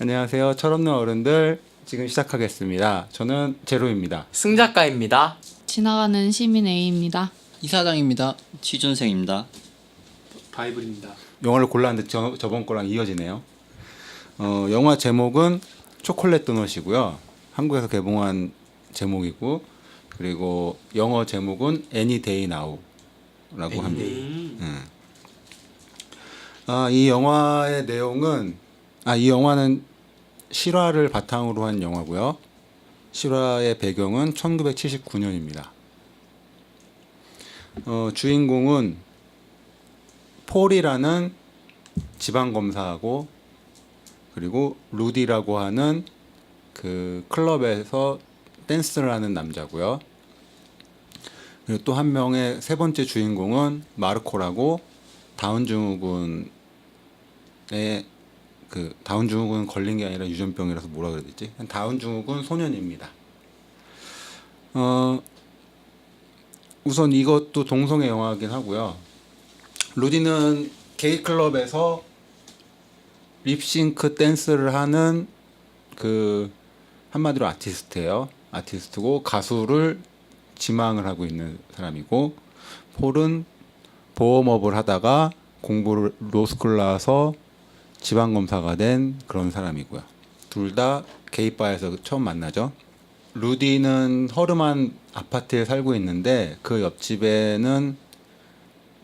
안녕하세요. 철없는 어른들 지금 시작하겠습니다. 저는 제로입니다. 승작가입니다. 지나가는 시민 A입니다. 이사장입니다. 취준생입니다. 바이블입니다. 영화를 골랐는데 저번 거랑 이어지네요. 영화 제목은 초콜릿 도넛이고요. 한국에서 개봉한 제목이고, 그리고 영어 제목은 Any Day Now라고 합니다. 이 영화의 내용은 이 영화는 실화를 바탕으로 한 영화고요. 실화의 배경은 1979년입니다. 주인공은 폴이라는 지방검사하고 그리고 루디라고 하는 그 클럽에서 댄스를 하는 남자고요. 그리고 또 한 명의 세 번째 주인공은 마르코라고 다운 증후군에 다운 증후군 걸린 게 아니라 유전병이라서 뭐라 그래야 되지? 다운 증후군 소년입니다. 우선 이것도 동성애 영화이긴 하고요. 루디는 게이 클럽에서 립싱크 댄스를 하는 한마디로 아티스트예요. 아티스트고 가수를 지망을 하고 있는 사람이고, 폴은 보험업을 하다가 공부를 로스쿨 나와서 지방검사가 된 그런 사람이고요. 둘 다 게이바에서 처음 만나죠. 루디는 허름한 아파트에 살고 있는데 그 옆집에는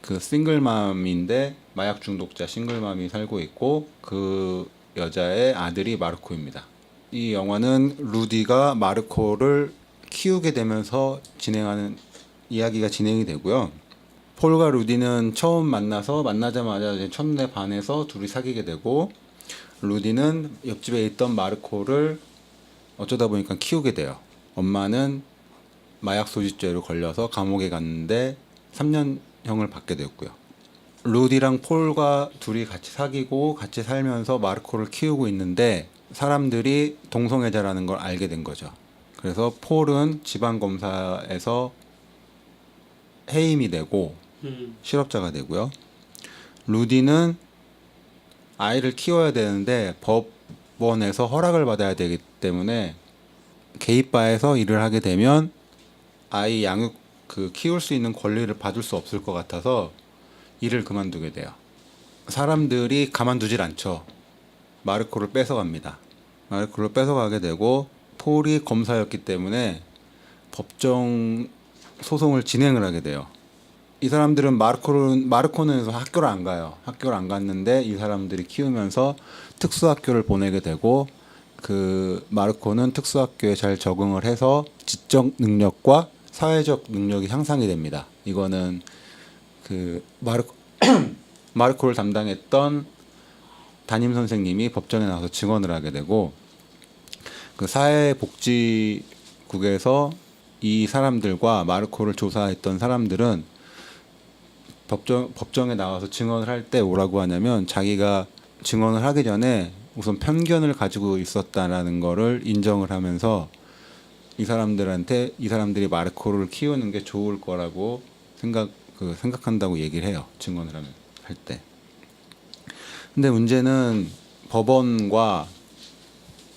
그 싱글맘인데 마약 중독자 싱글맘이 살고 있고, 그 여자의 아들이 마르코입니다. 이 영화는 루디가 마르코를 키우게 되면서 진행하는 이야기가 진행이 되고요. 폴과 루디는 처음 만나자마자 첫눈에 반해서 둘이 사귀게 되고, 루디는 옆집에 있던 마르코를 어쩌다 보니까 키우게 돼요. 엄마는 마약 소지죄로 걸려서 감옥에 갔는데 3년형을 받게 되었고요. 루디랑 폴과 둘이 같이 사귀고 같이 살면서 마르코를 키우고 있는데 사람들이 동성애자라는 걸 알게 된 거죠. 그래서 폴은 지방검사에서 해임이 되고 실업자가 되고요. 루디는 아이를 키워야 되는데 법원에서 허락을 받아야 되기 때문에 게이바에서 일을 하게 되면 아이 양육 키울 수 있는 권리를 받을 수 없을 것 같아서 일을 그만두게 돼요. 사람들이 가만두질 않죠. 마르코를 뺏어갑니다. 마르코를 뺏어가게 되고, 폴이 검사였기 때문에 법정 소송을 진행을 하게 돼요. 이 사람들은 마르코는 학교를 안 가요. 학교를 안 갔는데 이 사람들이 키우면서 특수학교를 보내게 되고, 그 마르코는 특수학교에 잘 적응을 해서 지적 능력과 사회적 능력이 향상이 됩니다. 이거는 그 마르코를 담당했던 담임 선생님이 법정에 나와서 증언을 하게 되고, 그 사회복지국에서 이 사람들과 마르코를 조사했던 사람들은 법정에 나와서 증언을 할 때 뭐라고 하냐면, 자기가 증언을 하기 전에 우선 편견을 가지고 있었다라는 거를 인정을 하면서 이 사람들이 마르코를 키우는 게 좋을 거라고 생각한다고 얘기를 해요. 증언을 할 때. 근데 문제는 법원과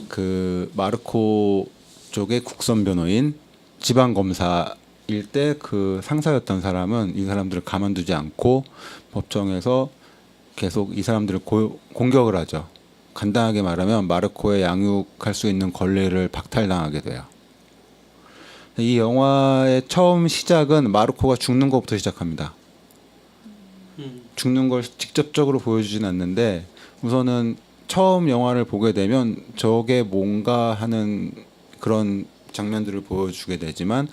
그 마르코 쪽의 국선 변호인, 지방 검사일 때 그 상사였던 사람은 이 사람들을 가만두지 않고 법정에서 계속 이 사람들을 공격을 하죠. 간단하게 말하면 마르코의 양육할 수 있는 권리를 박탈당하게 돼요. 이 영화의 처음 시작은 마르코가 죽는 것부터 시작합니다. 죽는 걸 직접적으로 보여주진 않는데, 우선은 처음 영화를 보게 되면 저게 뭔가 하는 그런 장면들을 보여주게 되지만,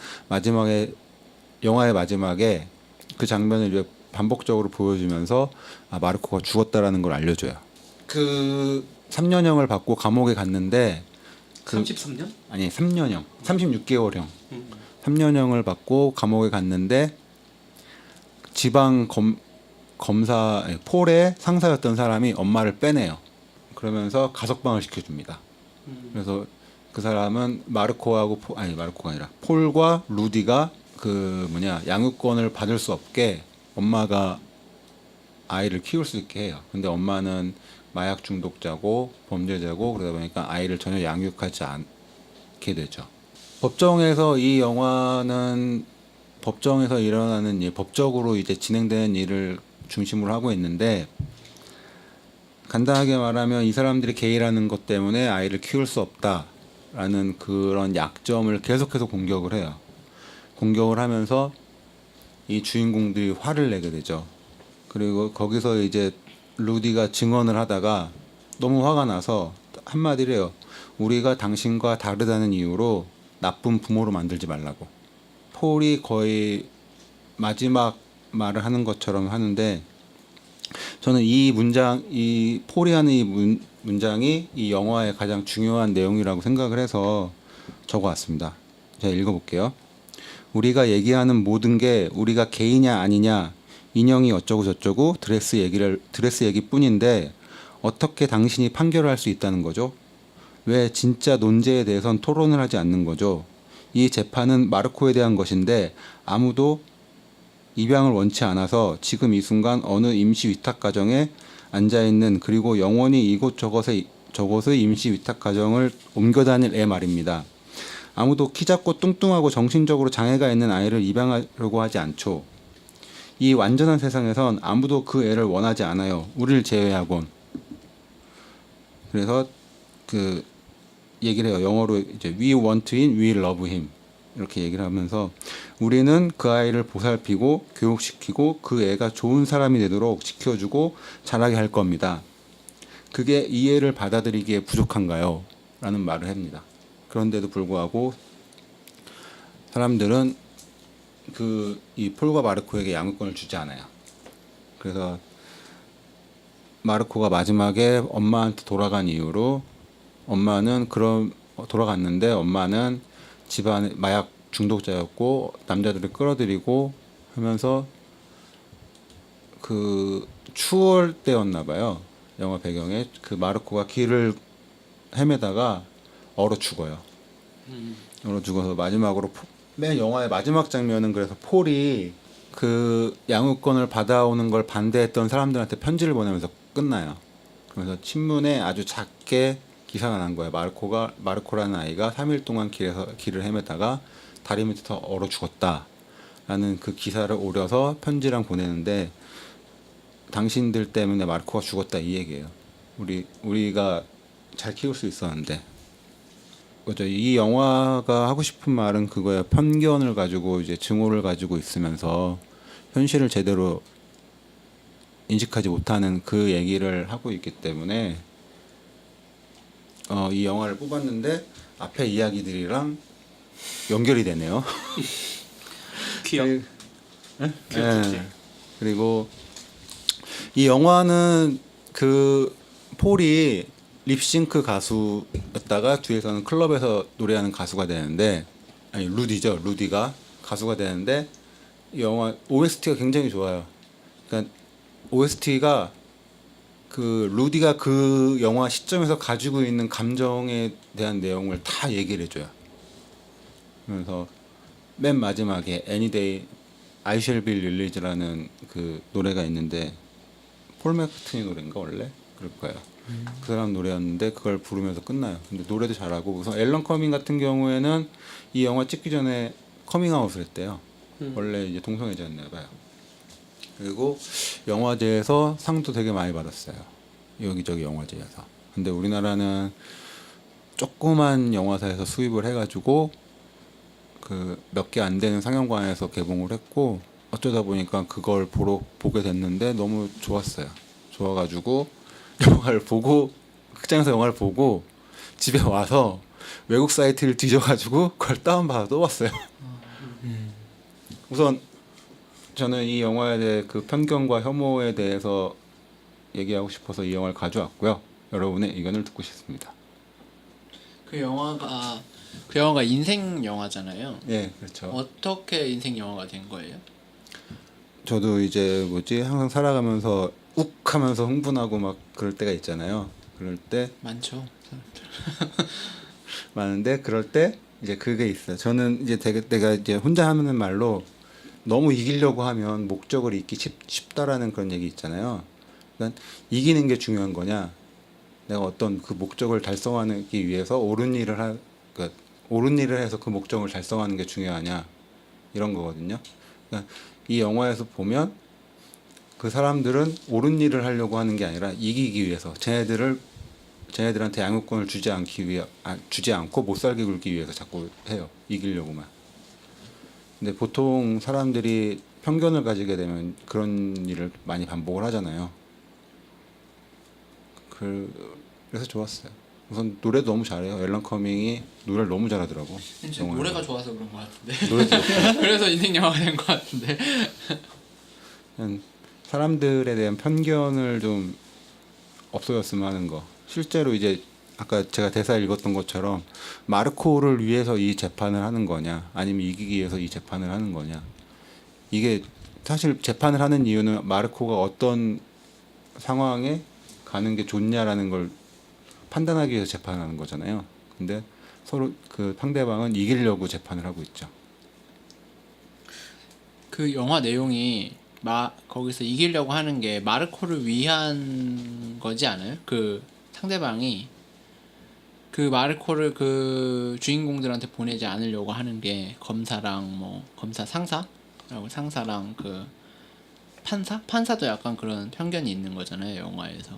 영화의 마지막에 그 장면을 반복적으로 보여주면서 마르코가 죽었다라는 걸 알려줘요. 그 3년형을 받고 감옥에 갔는데 33년? 아니 3년형, 36개월형. 3년형을 받고 감옥에 갔는데 검사 폴의 상사였던 사람이 엄마를 빼내요. 그러면서 가석방을 시켜줍니다. 그래서 그 사람은 마르코가 아니라 폴과 루디가 양육권을 받을 수 없게 엄마가 아이를 키울 수 있게 해요. 근데 엄마는 마약 중독자고 범죄자고 그러다 보니까 아이를 전혀 양육하지 않게 되죠. 법정에서 이 영화는 법정에서 일어나는 일, 법적으로 이제 진행되는 일을 중심으로 하고 있는데 간단하게 말하면 이 사람들이 게이라는 것 때문에 아이를 키울 수 없다라는 그런 약점을 계속해서 공격을 해요. 공격을 하면서 이 주인공들이 화를 내게 되죠. 그리고 거기서 이제 루디가 증언을 하다가 너무 화가 나서 한마디를 해요. 우리가 당신과 다르다는 이유로 나쁜 부모로 만들지 말라고. 폴이 거의 마지막 말을 하는 것처럼 하는데 저는 이 문장, 이 폴이 하는 이 문장이 이 영화의 가장 중요한 내용이라고 생각을 해서 적어왔습니다. 제가 읽어볼게요. 우리가 얘기하는 모든 게 우리가 게이냐 아니냐, 인형이 어쩌고 저쩌고 드레스 얘기뿐인데 어떻게 당신이 판결을 할 수 있다는 거죠? 왜 진짜 논제에 대해선 토론을 하지 않는 거죠? 이 재판은 마르코에 대한 것인데 아무도 입양을 원치 않아서 지금 이 순간 어느 임시 위탁 가정에 앉아 있는 그리고 영원히 이곳저곳의 임시 위탁 가정을 옮겨 다닐 애 말입니다. 아무도 키 작고 뚱뚱하고 정신적으로 장애가 있는 아이를 입양하려고 하지 않죠. 이 완전한 세상에선 아무도 그 애를 원하지 않아요. 우리를 제외하곤. 그래서 그 얘기를 해요. 영어로 이제 we want him, we love him 이렇게 얘기를 하면서 우리는 그 아이를 보살피고 교육시키고 그 애가 좋은 사람이 되도록 지켜주고 자라게 할 겁니다. 그게 이 애를 받아들이기에 부족한가요? 라는 말을 합니다. 그런데도 불구하고 사람들은 이 폴과 마르코에게 양육권을 주지 않아요. 그래서 마르코가 마지막에 엄마한테 돌아간 이후로 돌아갔는데 엄마는 집안에 마약 중독자였고 남자들을 끌어들이고 하면서 그 추월 때였나 봐요. 영화 배경에 그 마르코가 길을 헤매다가 얼어 죽어요. 얼어 죽어서 마지막으로 맨 영화의 마지막 장면은 그래서 폴이 그 양육권을 받아오는 걸 반대했던 사람들한테 편지를 보내면서 끝나요. 그래서 친문에 아주 작게 기사가 난 거예요. 마르코라는 아이가 3일 동안 길을 헤매다가 다리 밑에서 얼어 죽었다라는 그 기사를 오려서 편지랑 보내는데 당신들 때문에 마르코가 죽었다 이 얘기예요. 우리가 잘 키울 수 있었는데. 그죠. 이 영화가 하고 싶은 말은 그거예요. 편견을 가지고 이제 증오를 가지고 있으면서 현실을 제대로 인식하지 못하는 그 얘기를 하고 있기 때문에 이 영화를 뽑았는데 앞에 이야기들이랑 연결이 되네요. 귀엽. 네. 그리고 이 영화는 그 폴이 립싱크 가수였다가 뒤에서는 클럽에서 노래하는 가수가 되는데 루디가 가수가 되는데 이 영화 OST가 굉장히 좋아요. 그러니까 OST가 그 루디가 그 영화 시점에서 가지고 있는 감정에 대한 내용을 다 얘기를 해줘요. 그래서 맨 마지막에 Any Day I Shall Be Released라는 그 노래가 있는데 폴 맥카트니 노래인가 원래 그럴 거예요. 그 사람 노래였는데 그걸 부르면서 끝나요. 근데 노래도 잘하고 우선 앨런 커밍 같은 경우에는 이 영화 찍기 전에 커밍아웃을 했대요. 원래 이제 동성애자였나 봐요. 그리고 영화제에서 상도 되게 많이 받았어요. 여기저기 영화제에서. 근데 우리나라는 조그만 영화사에서 수입을 해가지고 그 몇 개 안 되는 상영관에서 개봉을 했고 어쩌다 보니까 그걸 보게 됐는데 너무 좋았어요. 좋아가지고 극장에서 영화를 보고 집에 와서 외국 사이트를 뒤져가지고 그걸 다운받아 또 봤어요. 우선 저는 이 영화에 대해 그 편견과 혐오에 대해서 얘기하고 싶어서 이 영화를 가져왔고요. 여러분의 의견을 듣고 싶습니다. 그 영화가 인생 영화잖아요. 예, 그렇죠. 어떻게 인생 영화가 된 거예요? 저도 이제 항상 살아가면서 욱 하면서 흥분하고 막 그럴 때가 있잖아요. 그럴 때 많죠. 많은데 그럴 때 이제 그게 있어요. 저는 이제 내가 이제 혼자 하는 말로 너무 이기려고 하면 목적을 잊기 쉽다라는 그런 얘기 있잖아요. 그러니까 이기는 게 중요한 거냐, 내가 어떤 그 목적을 달성하기 위해서 옳은 일을 그러니까 옳은 일을 해서 그 목적을 달성하는 게 중요하냐 이런 거거든요. 그러니까 이 영화에서 보면 그 사람들은 옳은 일을 하려고 하는 게 아니라 이기기 위해서 쟤네들한테 양육권을 주지 않고 못 살게 굴기 위해서 자꾸 해요. 이기려고만. 근데 보통 사람들이 편견을 가지게 되면 그런 일을 많이 반복을 하잖아요. 그래서 좋았어요. 우선 노래도 너무 잘해요. 앨런 커밍이 노래를 너무 잘하더라고. 진짜 영화에서. 노래가 좋아서 그런 것 같은데. 노래도 좋고. 그래서 인생 영화가 된 것 같은데. 그냥 사람들에 대한 편견을 좀 없어졌으면 하는 거. 실제로 이제 아까 제가 대사 읽었던 것처럼 마르코를 위해서 이 재판을 하는 거냐, 아니면 이기기 위해서 이 재판을 하는 거냐. 이게 사실 재판을 하는 이유는 마르코가 어떤 상황에 가는 게 좋냐라는 걸 판단하기 위해서 재판을 하는 거잖아요. 근데 서로 그 상대방은 이기려고 재판을 하고 있죠. 그 영화 내용이 거기서 이기려고 하는 게 마르코를 위한 거지 않아요? 그 상대방이 그 마르코를 그 주인공들한테 보내지 않으려고 하는 게 검사랑 뭐 검사 상사랑 그 판사도 약간 그런 편견이 있는 거잖아요, 영화에서.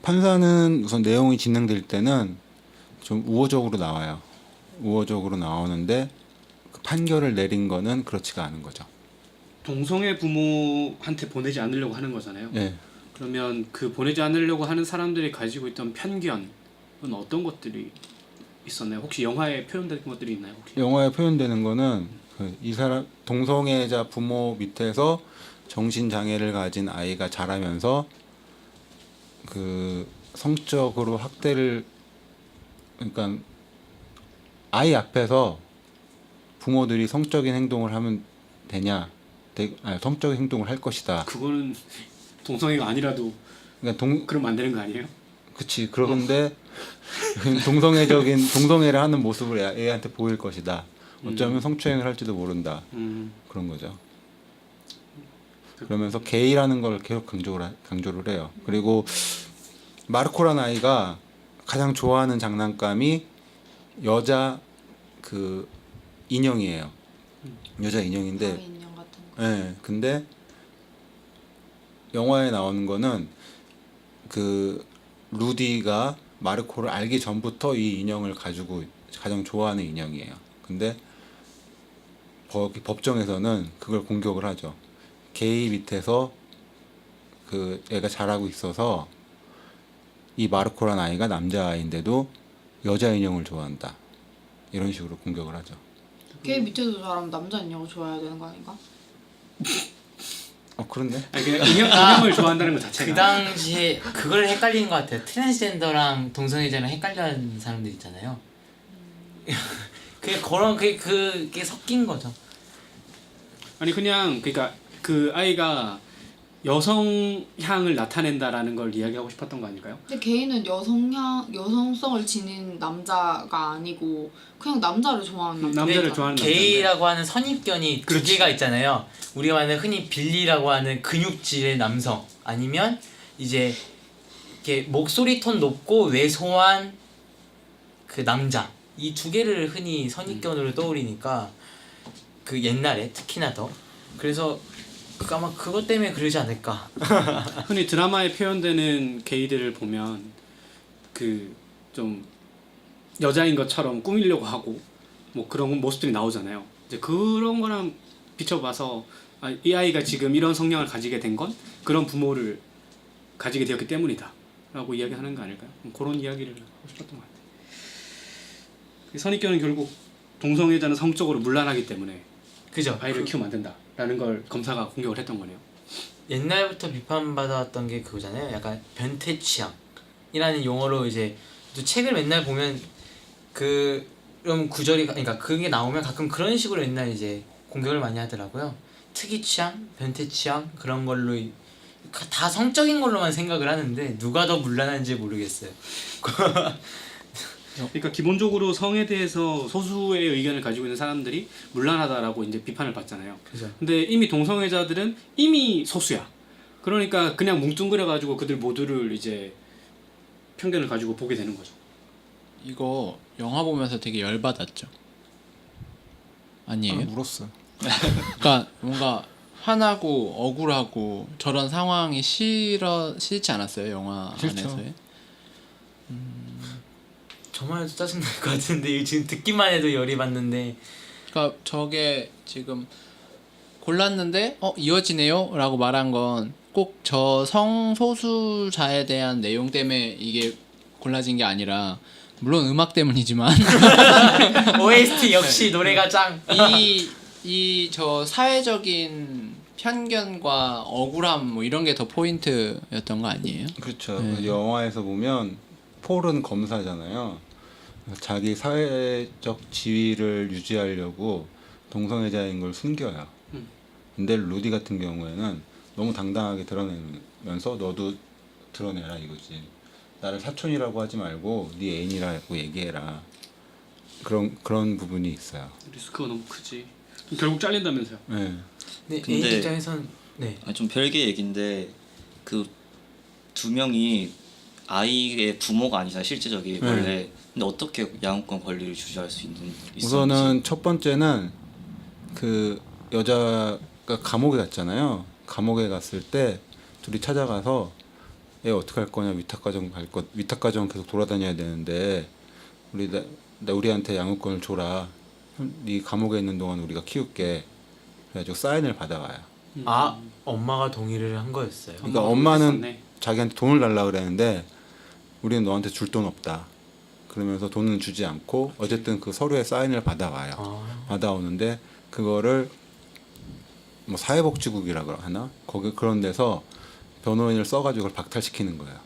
판사는 우선 내용이 진행될 때는 좀 우호적으로 나와요. 우호적으로 나오는데 그 판결을 내린 거는 그렇지가 않은 거죠. 동성애 부모한테 보내지 않으려고 하는 거잖아요. 예. 그러면 그 보내지 않으려고 하는 사람들이 가지고 있던 편견은 어떤 것들이 있었나요? 혹시 영화에 표현된 것들이 있나요? 혹시? 영화에 표현되는 거는 이 사람 동성애자 부모 밑에서 정신 장애를 가진 아이가 자라면서 그 성적으로 학대를 그러니까 아이 앞에서 부모들이 성적인 행동을 하면 되냐? 성적인 행동을 할 것이다. 그거는 동성애가 아니라도 그러니까 그러면 안 되는 거 아니에요? 그치. 그런데 동성애를 하는 모습을 애한테 보일 것이다. 어쩌면 성추행을 할지도 모른다. 그런 거죠. 그러면서 게이라는 걸 계속 강조를 해요. 그리고 마르코라는 아이가 가장 좋아하는 장난감이 여자 그 인형이에요. 여자 인형인데, 바비 인형 같은 거. 예. 근데 영화에 나오는 거는 그 루디가 마르코를 알기 전부터 이 인형을 가지고 가장 좋아하는 인형이에요. 근데 법정에서는 그걸 공격을 하죠. 게이 밑에서 그 애가 자라고 있어서 이 마르코란 아이가 남자아이인데도 여자 인형을 좋아한다. 이런 식으로 공격을 하죠. 걔 밑에서 자라면 남자 인형을 좋아해야 되는 거 아닌가? 그렇네. 아니, 그냥 인형을 좋아한다는 것 자체가 그 당시에 그걸 헷갈리는 것 같아요. 트랜스젠더랑 동성애자랑 헷갈려하는 사람들 있잖아요. 그게 섞인 거죠. 아니 그냥 그러니까 그 아이가 여성향을 나타낸다라는 걸 이야기하고 싶었던 거 아닐까요? 근데 걔는 여성성을 지닌 남자가 아니고 그냥 남자를 좋아하는 남자. 남자를 좋아하는 게이라고 하는 선입견이 두 그렇지. 개가 있잖아요. 우리가 말하는 흔히 빌리라고 하는 근육질의 남성, 아니면 이제 이렇게 목소리 톤 높고 왜소한 그 남자. 이 두 개를 흔히 선입견으로 떠올리니까 그 옛날에 특히나 더 그래서 아마 그것 때문에 그러지 않을까. 흔히 드라마에 표현되는 게이들을 보면 그 좀 여자인 것처럼 꾸미려고 하고 뭐 그런 모습들이 나오잖아요. 이제 그런 거랑 비춰봐서 이 아이가 지금 이런 성향을 가지게 된 건 그런 부모를 가지게 되었기 때문이다라고 이야기하는 거 아닐까요? 그런 이야기를 하고 싶었던 것 같아요. 선입견은 결국 동성애자는 성적으로 문란하기 때문에 그죠? 아이를 키우면 안 된다라는 걸 검사가 공격을 했던 거네요. 옛날부터 비판받아왔던 게 그거잖아요. 약간 변태 취향이라는 용어로 이제 또 책을 맨날 보면 그런 구절이 그러니까 그게 나오면 가끔 그런 식으로 옛날 이제 공격을 많이 하더라고요. 특이 취향, 변태 취향 그런 걸로 다 성적인 걸로만 생각을 하는데 누가 더 문란한지 모르겠어요. 그러니까 기본적으로 성에 대해서 소수의 의견을 가지고 있는 사람들이 문란하다라고 이제 비판을 받잖아요. 그죠. 근데 이미 동성애자들은 이미 소수야. 그러니까 그냥 뭉뚱그려 가지고 그들 모두를 이제 편견을 가지고 보게 되는 거죠. 이거 영화 보면서 되게 열받았죠. 아니에요? 울었어. 그러니까 뭔가 화나고 억울하고 저런 상황이 싫지 않았어요 영화 싫죠. 안에서의? 정말 짜증날 것 같은데 이거 지금 듣기만 해도 열이 받는데 그러니까 저게 지금 골랐는데 이어지네요라고 말한 건 꼭 저 성소수자에 대한 내용 때문에 이게 골라진 게 아니라 물론 음악 때문이지만 OST 역시 노래가 짱. 이 저 사회적인 편견과 억울함 뭐 이런 게 더 포인트였던 거 아니에요? 그렇죠. 네. 그 영화에서 보면 폴은 검사잖아요. 자기 사회적 지위를 유지하려고 동성애자인 걸 숨겨요. 근데 루디 같은 경우에는 너무 당당하게 드러내면서 너도 드러내라 이거지. 나를 사촌이라고 하지 말고 네 애인이라고 얘기해라. 그런 부분이 있어요. 리스크가 너무 크지. 결국 잘린다면서요. 네. 근데 근데- 애인 입장에선 네. 좀 별개 얘긴데 그 두 명이 아이의 부모가 아니잖아요 실제적인 네. 원래. 근데 어떻게 양육권 권리를 주장할 수 있는지. 우선은 첫 번째는 그 여자가 감옥에 갔잖아요. 감옥에 갔을 때 둘이 찾아가서 얘 어떻게 할 거냐 위탁가정 계속 돌아다녀야 되는데 우리한테 양육권을 줘라. 네 감옥에 있는 동안 우리가 키울게. 그래가지고 사인을 받아가요. 아 엄마가 동의를 한 거였어요. 그러니까 엄마가 엄마는 그랬었네. 자기한테 돈을 달라 그랬는데 우리는 너한테 줄 돈 없다. 그러면서 돈은 주지 않고 어쨌든 그 서류에 사인을 받아와요. 아, 받아오는데 그거를 뭐 사회복지국이라 하나? 거기 그런 데서 변호인을 써가지고 그걸 박탈시키는 거예요.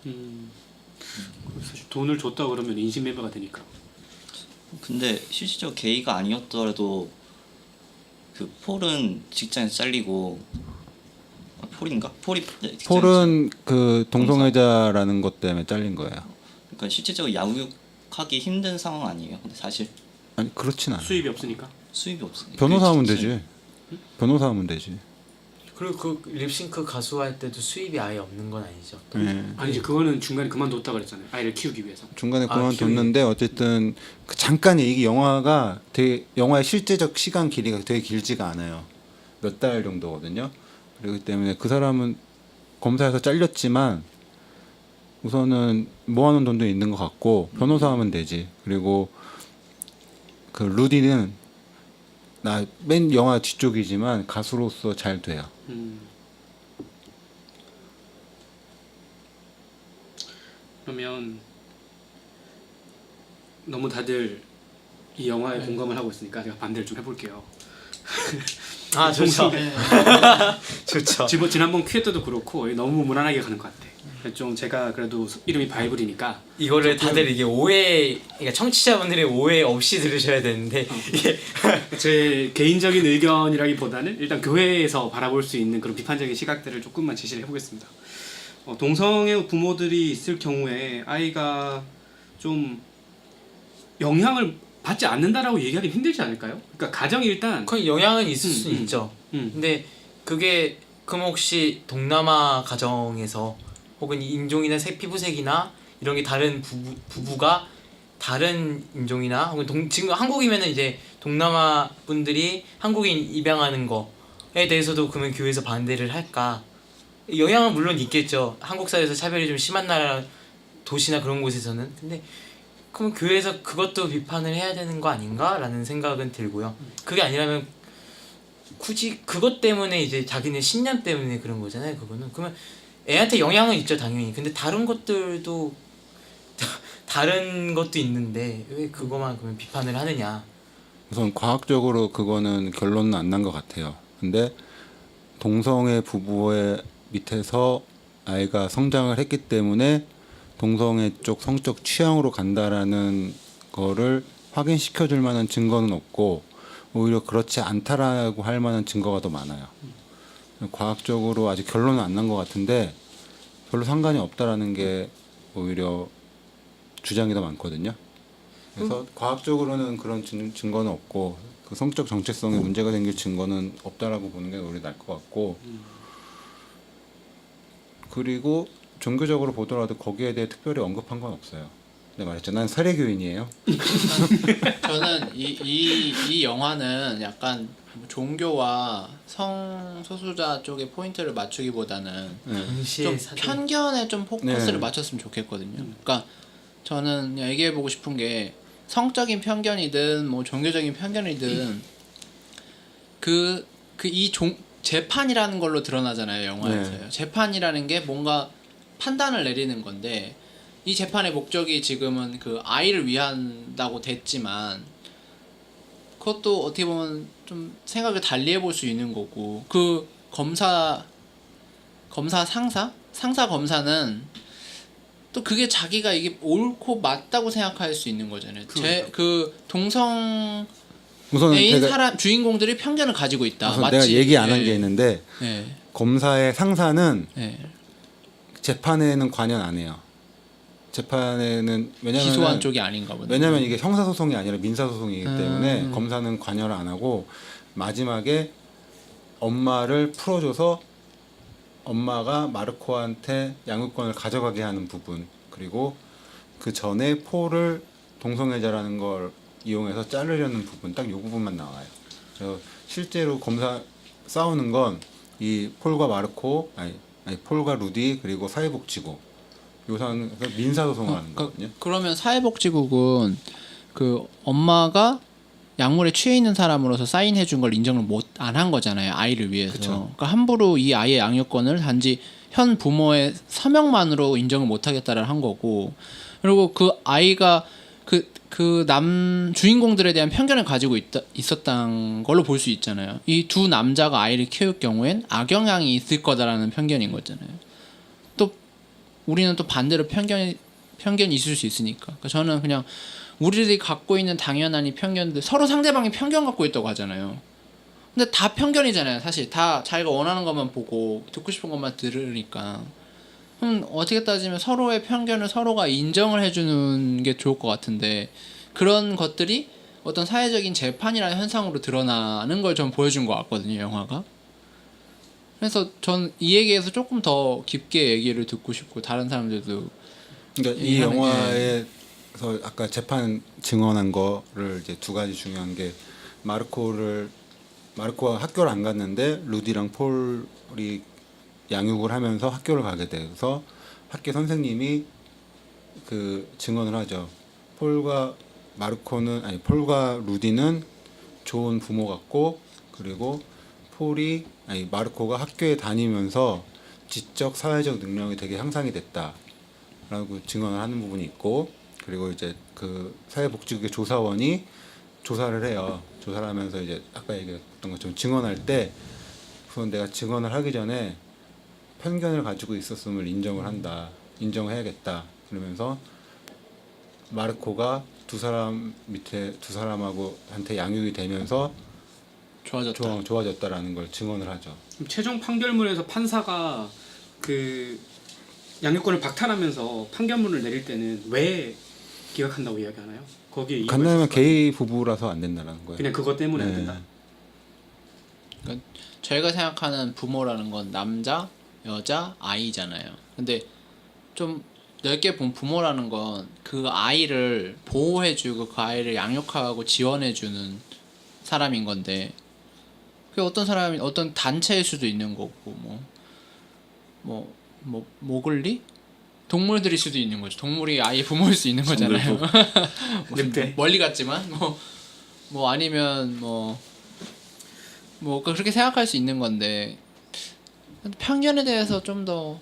사실 돈을 줬다 그러면 인신매매가 되니까. 근데 실질적 게이가 아니었더라도 그 폴은 직장에서 잘리고 폴인가? 폴이 직장에서 폴은 그 동성애자라는 것 때문에 잘린 거예요. 그러니까 실질적으로 양육하기 힘든 상황 아니에요? 근데 사실 아니 그렇진 않아요. 수입이 없으니까. 수입이 없으니까. 변호사 하면 되지. 변호사 하면 되지. 그리고 그 립싱크 가수 할 때도 수입이 아예 없는 건 아니죠. 네. 아니지 그거는 중간에 그만뒀다 그랬잖아요. 아이를 키우기 위해서. 중간에 아, 그만뒀는데 어쨌든 그 잠깐 이게 영화가 되게 영화의 실제적 시간 길이가 되게 길지가 않아요. 몇 달 정도거든요. 그렇기 때문에 그 사람은 검사에서 잘렸지만 우선은 모아놓은 돈도 있는 것 같고 변호사 하면 되지. 그리고 그 루디는 나 맨 영화 뒤쪽이지만 가수로서 잘 돼요. 그러면 너무 다들 이 영화에 공감을 하고 있으니까 제가 반대를 좀 해볼게요. 아 좋죠. 동성- 좋죠. 지난번 퀴즈 때도 그렇고 너무 무난하게 가는 것 같아. 좀 제가 그래도 이름이 바이블이니까 이거를 다들 이게 오해, 그러니까 청취자분들의 오해 없이 들으셔야 되는데 이게 제 개인적인 의견이라기보다는 일단 교회에서 바라볼 수 있는 그런 비판적인 시각들을 조금만 제시를 해보겠습니다. 동성애 부모들이 있을 경우에 아이가 좀 영향을 받지 않는다라고 얘기하기 힘들지 않을까요? 그러니까 가정이 일단 그 영향은 있을 수 있죠. 음. 근데 그게 그럼 혹시 동남아 가정에서 혹은 인종이나 피부색이나 이런 게 다른 부부가 다른 인종이나 혹은 지금 한국이면은 이제 동남아 분들이 한국인 입양하는 거에 대해서도 그러면 교회에서 반대를 할까? 영향은 물론 있겠죠. 한국 사회에서 차별이 좀 심한 나라 도시나 그런 곳에서는. 근데 그럼 교회에서 그것도 비판을 해야 되는 거 아닌가라는 생각은 들고요. 그게 아니라면 굳이 그것 때문에 이제 자기네 신념 때문에 그런 거잖아요. 그거는 그러면 애한테 영향은 있죠 당연히. 근데 다른 것들도 다른 것도 있는데 왜 그거만 그러면 비판을 하느냐. 우선 과학적으로 그거는 결론은 안 난 것 같아요. 근데 동성애 부부의 밑에서 아이가 성장을 했기 때문에 동성애 쪽 성적 취향으로 간다라는 거를 확인시켜 줄 만한 증거는 없고 오히려 그렇지 않다라고 할 만한 증거가 더 많아요. 과학적으로 아직 결론은 안 난 것 같은데 별로 상관이 없다라는 게 오히려 주장이 더 많거든요. 그래서 과학적으로는 그런 증거는 없고 그 성적 정체성에 문제가 생길 증거는 없다라고 보는 게 오히려 나을 것 같고 그리고 종교적으로 보더라도 거기에 대해 특별히 언급한 건 없어요. 네, 말했죠. 난 사례교인이에요. 저는 이 영화는 약간 종교와 성소수자 쪽에 포인트를 맞추기보다는 네. 동시에 좀 사실 편견에 좀 포커스를 네. 맞췄으면 좋겠거든요. 그러니까 저는 그냥 얘기해보고 싶은 게 성적인 편견이든 뭐 종교적인 편견이든 재판이라는 걸로 드러나잖아요, 영화에서요. 네. 재판이라는 게 뭔가 판단을 내리는 건데 이 재판의 목적이 지금은 그 아이를 위한다고 됐지만 그것도 어떻게 보면 좀 생각을 달리 해볼 수 있는 거고 그 검사 상사 검사는 또 그게 자기가 이게 옳고 맞다고 생각할 수 있는 거잖아요. 그 동성 우선 애인 제가, 사람 주인공들이 편견을 가지고 있다. 우선 마치 내가 얘기 안 한 게 예, 있는데 예, 검사의 상사는 예. 재판에는 관여 안 해요. 재판에는 기소한 쪽이 아닌가 보네. 왜냐면 이게 형사소송이 아니라 민사소송이기 때문에 음. 검사는 관여를 안 하고 마지막에 엄마를 풀어줘서 엄마가 마르코한테 양육권을 가져가게 하는 부분 그리고 그 전에 폴을 동성애자라는 걸 이용해서 자르려는 부분 딱 이 부분만 나와요. 그래서 실제로 검사 싸우는 건 이 폴과 마르코 아니 폴과 루디 그리고 사회복지국 요상 민사소송을 하는 거거든요. 그러면 사회복지국은 그 엄마가 약물에 취해 있는 사람으로서 사인해 준 걸 인정을 못 안 한 거잖아요. 아이를 위해서. 그쵸. 그러니까 함부로 이 아이의 양육권을 단지 현 부모의 서명만으로 인정을 못 하겠다를 한 거고. 그리고 그 아이가 그 남 주인공들에 대한 편견을 가지고 있었던 걸로 볼 수 있잖아요. 이 두 남자가 아이를 키울 경우엔 악영향이 있을 거다라는 편견인 거잖아요. 또 우리는 또 반대로 편견이 있을 수 있으니까. 그러니까 저는 그냥 우리들이 갖고 있는 당연한 이 편견들 서로 상대방이 편견 갖고 있다고 하잖아요. 근데 다 편견이잖아요. 사실 다 자기가 원하는 것만 보고 듣고 싶은 것만 들으니까. 그럼 어떻게 따지면 서로의 편견을 서로가 인정을 해주는 게 좋을 것 같은데 그런 것들이 어떤 사회적인 재판이라는 현상으로 드러나는 걸 좀 보여준 것 같거든요. 영화가. 그래서 전 이 얘기에서 조금 더 깊게 얘기를 듣고 싶고 다른 사람들도 그러니까 이 얘기하는 영화에서 아까 재판 증언한 거를 이제 두 가지 중요한 게 마르코가 학교를 안 갔는데 루디랑 폴이 양육을 하면서 학교를 가게 돼서 학교 선생님이 그 증언을 하죠. 폴과 루디는 좋은 부모 같고 그리고 마르코가 학교에 다니면서 지적 사회적 능력이 되게 향상이 됐다라고 증언을 하는 부분이 있고 그리고 이제 그 사회복지국의 조사원이 조사를 해요. 조사를 하면서 이제 아까 얘기했던 것처럼 증언할 때 우선 내가 증언을 하기 전에 편견을 가지고 있었음을 인정해야겠다. 그러면서 마르코가 두 사람하고 한테 양육이 되면서 좋아졌다라는 걸 증언을 하죠. 최종 판결문에서 판사가 그 양육권을 박탈하면서 판결문을 내릴 때는 왜 기각한다고 이야기하나요? 거기에 이유가 간단하면 있을까요? 게이 부부라서 안 된다는 거예요. 그냥 그것 때문에 안 네. 된다. 그러니까 저희가 생각하는 부모라는 건 남자, 여자, 아이잖아요. 근데 좀 넓게 본 부모라는 건 그 아이를 보호해주고 그 아이를 양육하고 지원해주는 사람인 건데 그 어떤 사람이 어떤 단체일 수도 있는 거고 모글리? 동물들일 수도 있는 거죠. 동물이 아이 부모일 수 있는 거잖아요. 늑대. 멀리 갔지만 아니면 그렇게 생각할 수 있는 건데 편견에 대해서 좀 더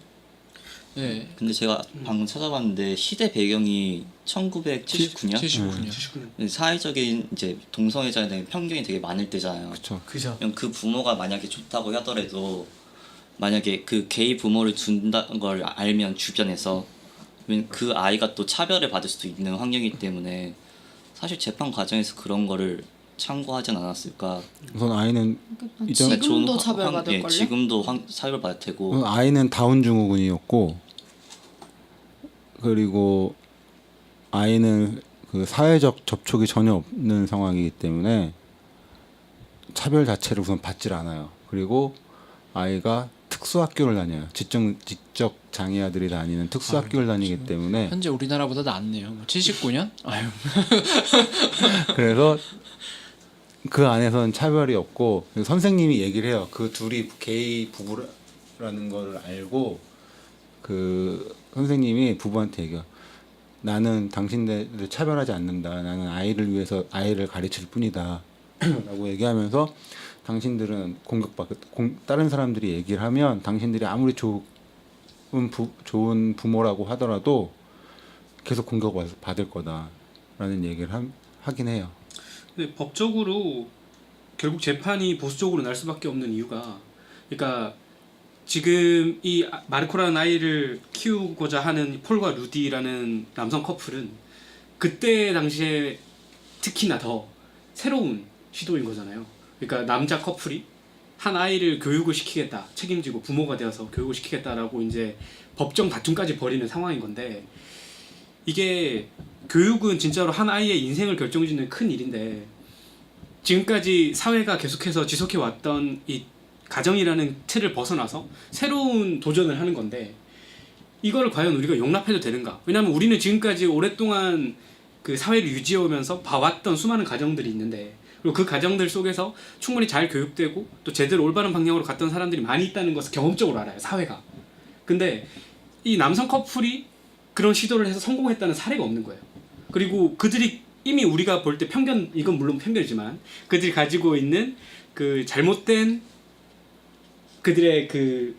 네. 근데 제가 방금 찾아봤는데 시대 배경이 1979년 79년. 79년. 사회적인 이제 동성애자에 대한 편견이 되게 많을 때잖아요. 그렇죠. 그죠. 그냥 그 부모가 만약에 좋다고 하더라도 만약에 그 게이 부모를 준다는 걸 알면 주변에서 그 아이가 또 차별을 받을 수도 있는 환경이기 때문에 사실 재판 과정에서 그런 거를 참고하진 않았을까. 우선 아이는 지금도 좋은 차별받을걸요? 지금도 차별받을 테고. 아이는 다운 증후군이었고 그리고 아이는 그 사회적 접촉이 전혀 없는 상황이기 때문에 차별 자체를 우선 받질 않아요. 그리고 아이가 특수학교를 다녀요. 지적 장애아들이 다니는 특수학교를 다니기 때문에 현재 우리나라보다 낫네요. 뭐 79년? 아유. 그래서 그 안에서는 차별이 없고 선생님이 얘기를 해요. 그 둘이 게이 부부라는 걸 알고 그 선생님이 부부한테 얘기해요. 나는 당신들을 차별하지 않는다. 나는 아이를 위해서 아이를 가르칠 뿐이다. 라고 얘기하면서 당신들은 다른 사람들이 얘기를 하면 당신들이 아무리 좋은 부모라고 하더라도 계속 공격받을 거다라는 얘기를 하긴 해요. 근데 법적으로 결국 재판이 보수적으로 날 수밖에 없는 이유가, 그러니까 지금 이 마르코라는 아이를 키우고자 하는 폴과 루디라는 남성 커플은 그때 당시에 특히나 더 새로운 시도인 거잖아요. 그러니까 남자 커플이 한 아이를 교육을 시키겠다, 책임지고 부모가 되어서 교육을 시키겠다라고 이제 법정 다툼까지 벌이는 상황인 건데, 이게 교육은 진짜로 한 아이의 인생을 결정짓는 큰 일인데, 지금까지 사회가 계속해서 지속해 왔던 이 가정이라는 틀을 벗어나서 새로운 도전을 하는 건데, 이거를 과연 우리가 용납해도 되는가? 왜냐하면 우리는 지금까지 오랫동안 그 사회를 유지해 오면서 봐왔던 수많은 가정들이 있는데, 그리고 그 가정들 속에서 충분히 잘 교육되고 또 제대로 올바른 방향으로 갔던 사람들이 많이 있다는 것을 경험적으로 알아요, 사회가. 근데 이 남성 커플이 그런 시도를 해서 성공했다는 사례가 없는 거예요. 그리고 그들이 이미 우리가 볼 때 편견, 이건 물론 편견이지만 그들이 가지고 있는 그 잘못된 그들의 그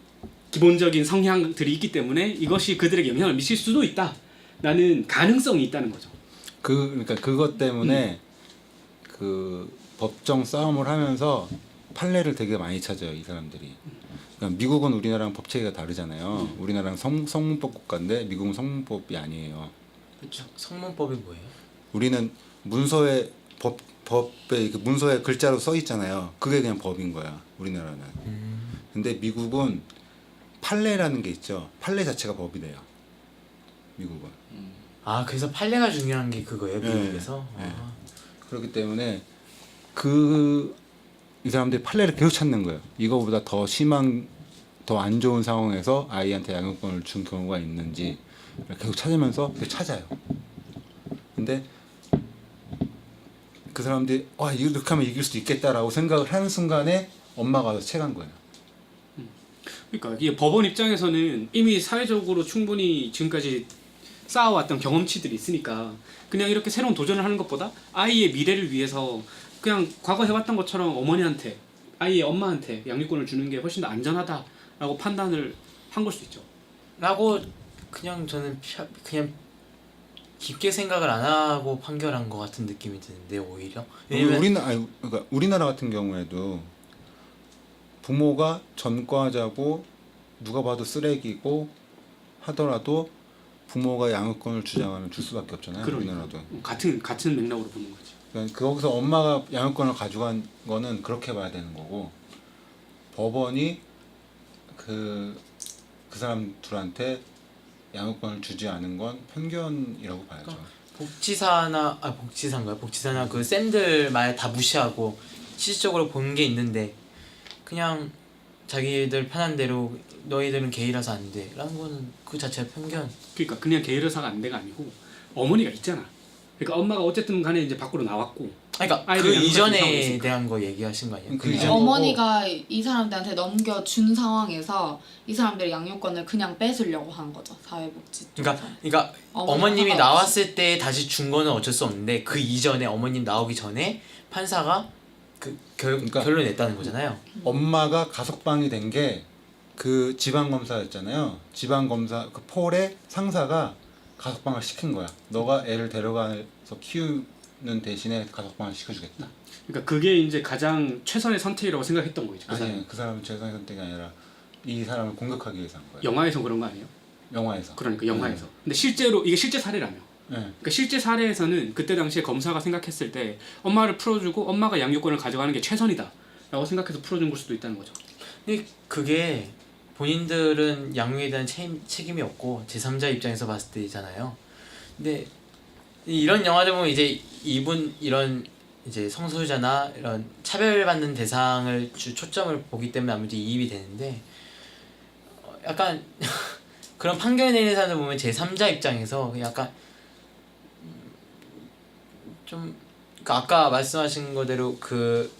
기본적인 성향들이 있기 때문에 이것이 그들에게 영향을 미칠 수도 있다라는 가능성이 있다는 거죠. 그러니까 그것 때문에 그 법정 싸움을 하면서 판례를 되게 많이 찾아요, 이 사람들이. 그러니까 미국은 우리나라랑 법 체계가 다르잖아요. 우리나라는 성문법 국가인데 미국은 성문법이 아니에요. 그렇죠. 성문법이 뭐예요? 우리는 문서에 법에 그 문서에 글자로 써 있잖아요. 그게 그냥 법인 거야, 우리나라는. 근데 미국은 판례라는 게 있죠. 판례 자체가 법이 돼요, 미국은. 아, 그래서 판례가 중요한 게 그거예요, 미국에서? 네. 아. 그렇기 때문에 이 사람들이 판례를 계속 찾는 거예요. 이거보다 더 심한, 더 안 좋은 상황에서 아이한테 양육권을 준 경우가 있는지 계속 찾으면서 계속 찾아요. 근데 그 사람들이 이렇게 하면 이길 수도 있겠다라고 생각을 하는 순간에 엄마가 와서 채간 거예요. 그러니까 이게 법원 입장에서는 이미 사회적으로 충분히 지금까지 쌓아왔던 경험치들이 있으니까 그냥 이렇게 새로운 도전을 하는 것보다 아이의 미래를 위해서 그냥 과거 해왔던 것처럼 어머니한테, 아이의 엄마한테 양육권을 주는 게 훨씬 더 안전하다라고 판단을 한 걸 수 있죠. 라고 그냥 저는 그냥 깊게 생각을 안 하고 판결한 것 같은 느낌이 드는데, 오히려. 왜냐면 그러니까 우리나라 같은 경우에도 부모가 전과자고 누가 봐도 쓰레기고 하더라도 부모가 양육권을 주장하면 줄 수밖에 없잖아요. 그러니까. 우리나라도. 같은 맥락으로 보는 거지. 그러니까 거기서 엄마가 양육권을 가져간 거는 그렇게 봐야 되는 거고, 법원이 그 사람 둘한테 양육권을 주지 않은 건 편견이라고 봐야죠. 복지사나 그 쌤들 말 다 무시하고 실질적으로 본 게 있는데 그냥 자기들 편한 대로 너희들은 게이라서 안 돼 라는 거는 그 자체가 편견. 그러니까 그냥 게이르사가 안 돼가 아니고 어머니가 있잖아. 그러니까 엄마가 어쨌든 간에 이제 밖으로 나왔고. 그러니까 그 아이들 양육할 이전에 상황이 대한 거 얘기하신 거 아니에요? 그 이전- 어머니가 이 사람들한테 넘겨준 상황에서 이 사람들의 양육권을 그냥 뺏으려고 한 거죠, 사회복지 쪽에서. 그러니까 어머님이 상관없이. 나왔을 때 다시 준 거는 어쩔 수 없는데 그 이전에 어머님 나오기 전에 판사가 그러니까 결론 냈다는 거잖아요. 엄마가 가석방이 된 게 그 지방검사였잖아요. 지방검사 그 폴의 상사가 가석방을 시킨 거야. 너가 애를 데려가서 키우는 대신에 가석방을 시켜주겠다. 그러니까 그게 이제 가장 최선의 선택이라고 생각했던 거죠. 그 사람은. 아니, 그 사람은 최선의 선택이 아니라 이 사람을 공격하기 위해서 한 거예요. 영화에서 그런 거 아니에요? 영화에서. 그러니까 영화에서. 근데 실제로 이게 실제 사례라며. 네. 그러니까 실제 사례에서는 그때 당시에 검사가 생각했을 때 엄마를 풀어주고 엄마가 양육권을 가져가는 게 최선이다라고 생각해서 풀어준 걸 수도 있다는 거죠. 근데 그게 본인들은 양육에 대한 책임이 없고 제3자 입장에서 봤을 때잖아요. 근데 이런 영화들 보면 이제 이런 이제 성소유자나 이런 차별받는 대상을 초점을 보기 때문에 아무래도 이입이 되는데, 약간 그런 판결 내리는 사람들 보면 제3자 입장에서 약간 좀 그러니까 아까 말씀하신 거대로 그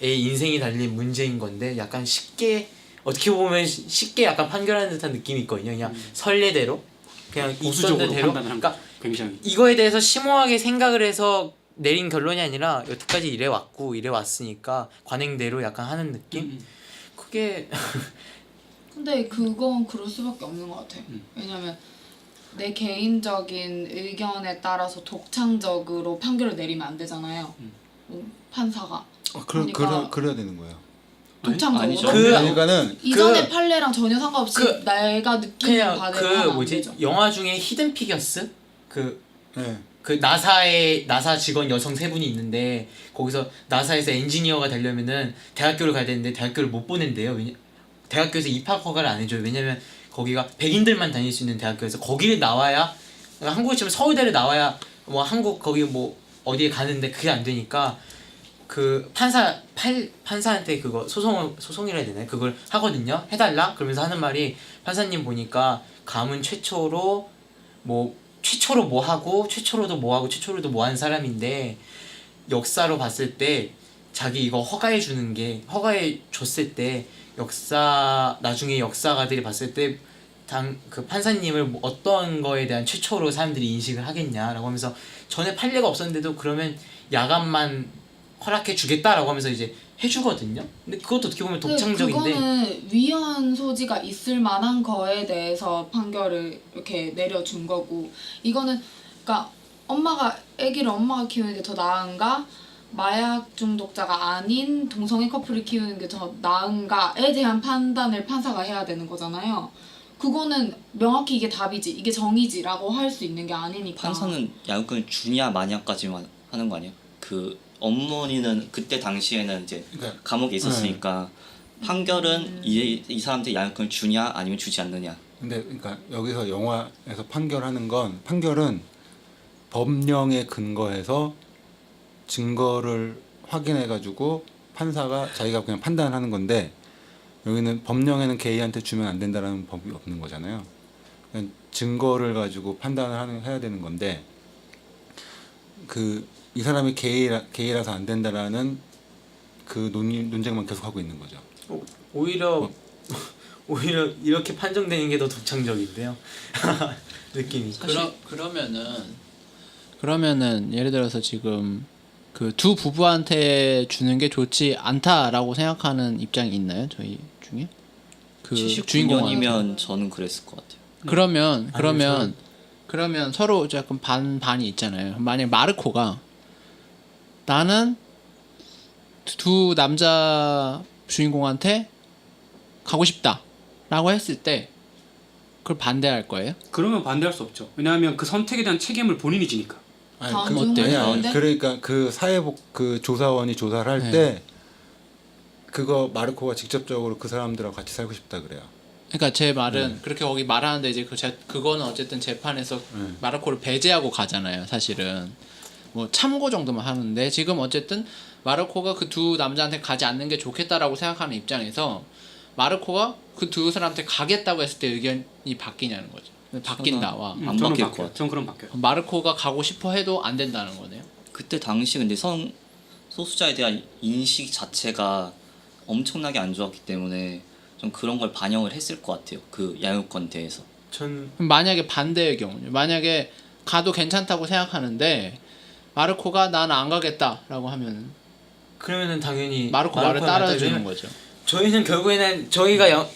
애의 인생이 달린 문제인 건데 약간 쉽게 어떻게 보면 쉽게 약간 판결하는 듯한 느낌이 있거든요. 그냥 선례대로 그냥 있던 보수적으로 대로. 판단을 한 그러니까 거죠. 굉장히. 이거에 대해서 심오하게 생각을 해서 내린 결론이 아니라 여태까지 이래 왔고 이래 왔으니까 관행대로 약간 하는 느낌? 그게 근데 그건 그럴 수밖에 없는 것 같아요. 왜냐면 내 개인적인 의견에 따라서 독창적으로 판결을 내리면 안 되잖아요. 판사가 그러니까 그래야 되는 거예요. 독창적으로. 아니죠. 그러니까는 이전의 판례랑 전혀 상관없이 그- 내가 느끼는 그냥 바대로 하면 그 안 뭐지 되죠. 영화 중에 히든 피겨스 그 네. 그 나사 직원 여성 세 분이 있는데 거기서 나사에서 엔지니어가 되려면은 대학교를 가야 되는데 대학교를 못 보낸대요. 대학교에서 입학 허가를 안 해줘요. 왜냐면 거기가 백인들만 다닐 수 있는 대학교에서 거기를 나와야 한국에 치면 서울대를 나와야 뭐 한국 거기 뭐 어디에 가는데 그게 안 되니까 그 판사한테 그거 소송이라 해야 되나 그걸 하거든요. 해달라 그러면서 하는 말이 판사님 보니까 가문 최초로 뭐 하고 최초로도 뭐 한 사람인데 역사로 봤을 때 자기 이거 허가해 줬을 때 나중에 역사가들이 봤을 때 그 판사님을 뭐 어떤 거에 대한 최초로 사람들이 인식을 하겠냐라고 하면서 전에 판례가 없었는데도 그러면 야간만 허락해 주겠다라고 하면서 이제 해주거든요. 근데 그것도 어떻게 보면 독창적인데 그거는 위헌 소지가 있을 만한 거에 대해서 판결을 이렇게 내려준 거고 이거는 그러니까 아기를 엄마가 키우는 게 더 나은가 마약 중독자가 아닌 동성애 커플을 키우는 게 더 나은가에 대한 판단을 판사가 해야 되는 거잖아요. 그거는 명확히 이게 답이지 이게 정의지라고 할 수 있는 게 아니니까. 판사는 양육권을 주냐 마냐까지만 하는 거 아니에요? 그 어머니는 그때 당시에는 이제 그러니까 감옥에 있었으니까 판결은 이 사람한테 양육권을 주냐 아니면 주지 않느냐. 근데 그러니까 여기서 영화에서 판결은 법령에 근거해서 증거를 확인해 가지고 판사가 자기가 그냥 판단하는 건데 여기는 법령에는 게이한테 주면 안 된다라는 법이 없는 거잖아요. 그냥 증거를 가지고 판단을 해야 되는 건데 이 사람이 게이라서 안 된다라는 그 논쟁만 계속 하고 있는 거죠. 오히려 이렇게 판정되는 게 더 독창적인데요. 느낌이. 그러면은 예를 들어서 지금 그 두 부부한테 주는 게 좋지 않다라고 생각하는 입장이 있나요? 저희 중에? 그 주인공한테. 79년이면 저는 그랬을 것 같아요. 그러면 서로 약간 반반이 있잖아요. 만약 마르코가 나는 두 남자 주인공한테 가고 싶다라고 했을 때 그걸 반대할 거예요? 그러면 반대할 수 없죠. 왜냐하면 그 선택에 대한 책임을 본인이 지니까. 아니, 다음 그, 주인공이 아니, 나오는데? 그러니까 그 그 조사원이 조사를 할 때 그거 마르코가 직접적으로 그 사람들하고 같이 살고 싶다 그래요. 그러니까 제 말은 그렇게 거기 말하는데 이제 그거는 어쨌든 재판에서 마르코를 배제하고 가잖아요. 사실은 뭐 참고 정도만 하는데 지금 어쨌든 마르코가 그 두 남자한테 가지 않는 게 좋겠다라고 생각하는 입장에서 마르코가 그 두 사람한테 가겠다고 했을 때 의견이 바뀌냐는 거죠. 바뀐다와 안 저는 바뀔 바뀌어요. 것 같아요. 전 그럼 바뀌어요. 마르코가 가고 싶어 해도 안 된다는 거네요. 그때 당시 근데 소수자에 대한 인식 자체가 엄청나게 안 좋았기 때문에 좀 그런 걸 반영을 했을 것 같아요. 그 양육권 대해서. 전 그럼 만약에 반대의 경우는 만약에 가도 괜찮다고 생각하는데 마르코가 난 안 가겠다라고 하면 그러면은 당연히 마르코 말을 마르코가 따라주는 왜냐면 거죠. 저희는 결국에는 저희가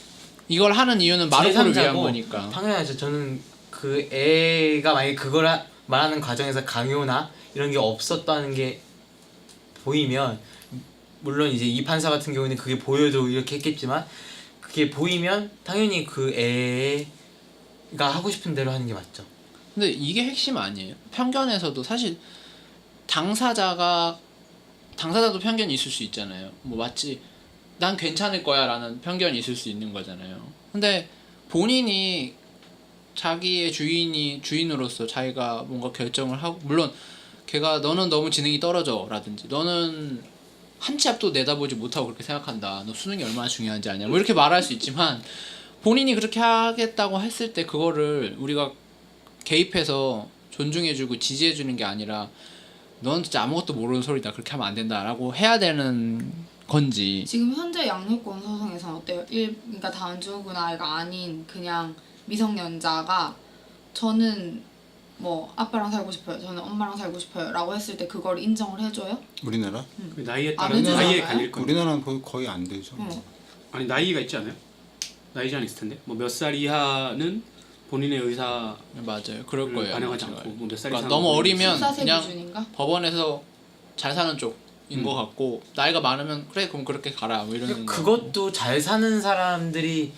이걸 하는 이유는 마르코를 위한 제3자고 거니까. 당연하죠. 저는 그 애가 만약에 그걸 말하는 과정에서 강요나 이런 게 없었다는 게 보이면 물론 이제 이 판사 같은 경우는 그게 보여도 이렇게 했겠지만 그게 보이면 당연히 그 애가 하고 싶은 대로 하는 게 맞죠. 근데 이게 핵심 아니에요. 편견에서도 사실 당사자도 편견이 있을 수 있잖아요. 뭐 마치 난 괜찮을 거야 라는 편견이 있을 수 있는 거잖아요. 근데 본인이 자기의 주인으로서 자기가 뭔가 결정을 하고 물론 걔가 너는 너무 지능이 떨어져 라든지 너는 한 치 앞도 내다보지 못하고 그렇게 생각한다. 너 수능이 얼마나 중요한지 아냐. 뭐 이렇게 말할 수 있지만 본인이 그렇게 하겠다고 했을 때 그거를 우리가 개입해서 존중해주고 지지해주는 게 아니라 넌 진짜 아무것도 모르는 소리다 그렇게 하면 안 된다라고 해야 되는 건지. 지금 현재 양육권 소송에서는 어때요? 그러니까 다운증후군 아이가 아닌 그냥 미성년자가 저는 뭐 아빠랑 살고 싶어요, 저는 엄마랑 살고 싶어요 라고 했을 때 그걸 인정을 해줘요? 우리나라? 그 나이에 안 따라 나이에 해주잖아요? 갈릴 거예요. 우리나라는 거의 안 되죠. 아니 나이가 있지 않아요? 나이 제한 있을 텐데 뭐 몇 살 이하는 본인의 의사 맞아요. 그럴 거예요. 반영하지 않고 뭐 몇 살 그러니까 이상 너무 어리면 14세 그냥 기준인가? 법원에서 잘 사는 쪽인 것 같고 나이가 많으면 그래 그럼 그렇게 가라 뭐 이러는 거. 그것도 잘 사는 사람들이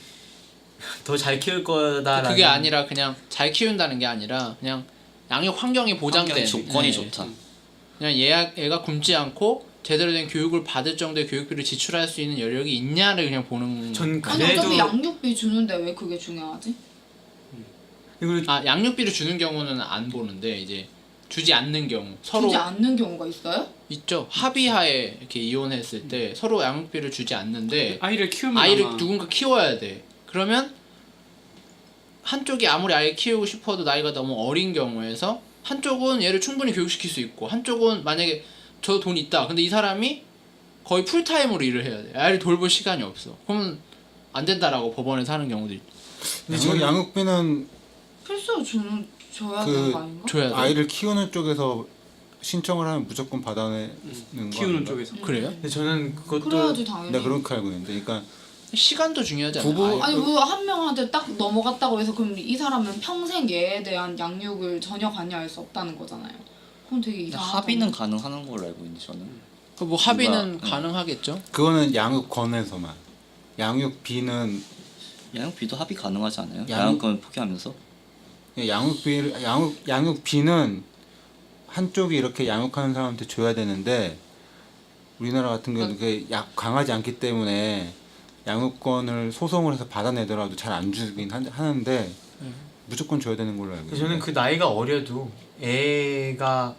더 잘 키울 거다라는. 그게 아니라 그냥 잘 키운다는 게 아니라 그냥 양육 환경이 보장된 환경의 조건이 네. 좋다. 그냥 애가 굶지 않고 제대로 된 교육을 받을 정도의 교육비를 지출할 수 있는 여력이 있냐를 그냥 보는 전 아니 그래도 어차피 양육비 주는데 왜 그게 중요하지? 그리고 아 양육비를 주는 경우는 안 보는데 이제 주지 않는 경우 서로 주지 않는 경우가 있어요? 있죠. 합의하에 이렇게 이혼했을 때 서로 양육비를 주지 않는데 아이를 키우면 아이를 아마 누군가 키워야 돼. 그러면 한쪽이 아무리 아이 키우고 싶어도 나이가 너무 어린 경우에서 한쪽은 얘를 충분히 교육시킬 수 있고 한쪽은 만약에 저 돈 있다. 근데 이 사람이 거의 풀타임으로 일을 해야 돼. 아이를 돌볼 시간이 없어. 그러면 안 된다라고 법원에서 하는 경우도 있고. 양육비는 필수로 줘야 그 되는 거 아닌가? 줘야 돼. 아이를 키우는 쪽에서 신청을 하면 무조건 받아내는 거 키우는 아닌가? 쪽에서 그래요? 근데 저는 그것도 그래야지 당연히. 내가 그렇게 알고 있는데, 그러니까 시간도 중요하지 않아요? 부부- 아니 뭐 한 명한테 딱 넘어갔다고 해서 그럼 이 사람은 평생 얘에 대한 양육을 전혀 관여할 수 없다는 거잖아요. 그럼 되게 이상하다. 합의는 가능한 걸로 알고 있는데 저는. 뭐 합의는 누가- 가능하겠죠. 그거는 양육권에서만. 양육비는 양육비도 합의 가능하지 않아요? 양육- 양육권 포기하면서? 양육비는 한쪽이 이렇게 양육하는 사람한테 줘야 되는데 우리나라 같은 경우는 그게 강하지 않기 때문에 양육권을 소송을 해서 받아내더라도 잘 안 주긴 하는데 무조건 줘야 되는 걸로 알고 있어요. 저는 그 나이가 어려도 애가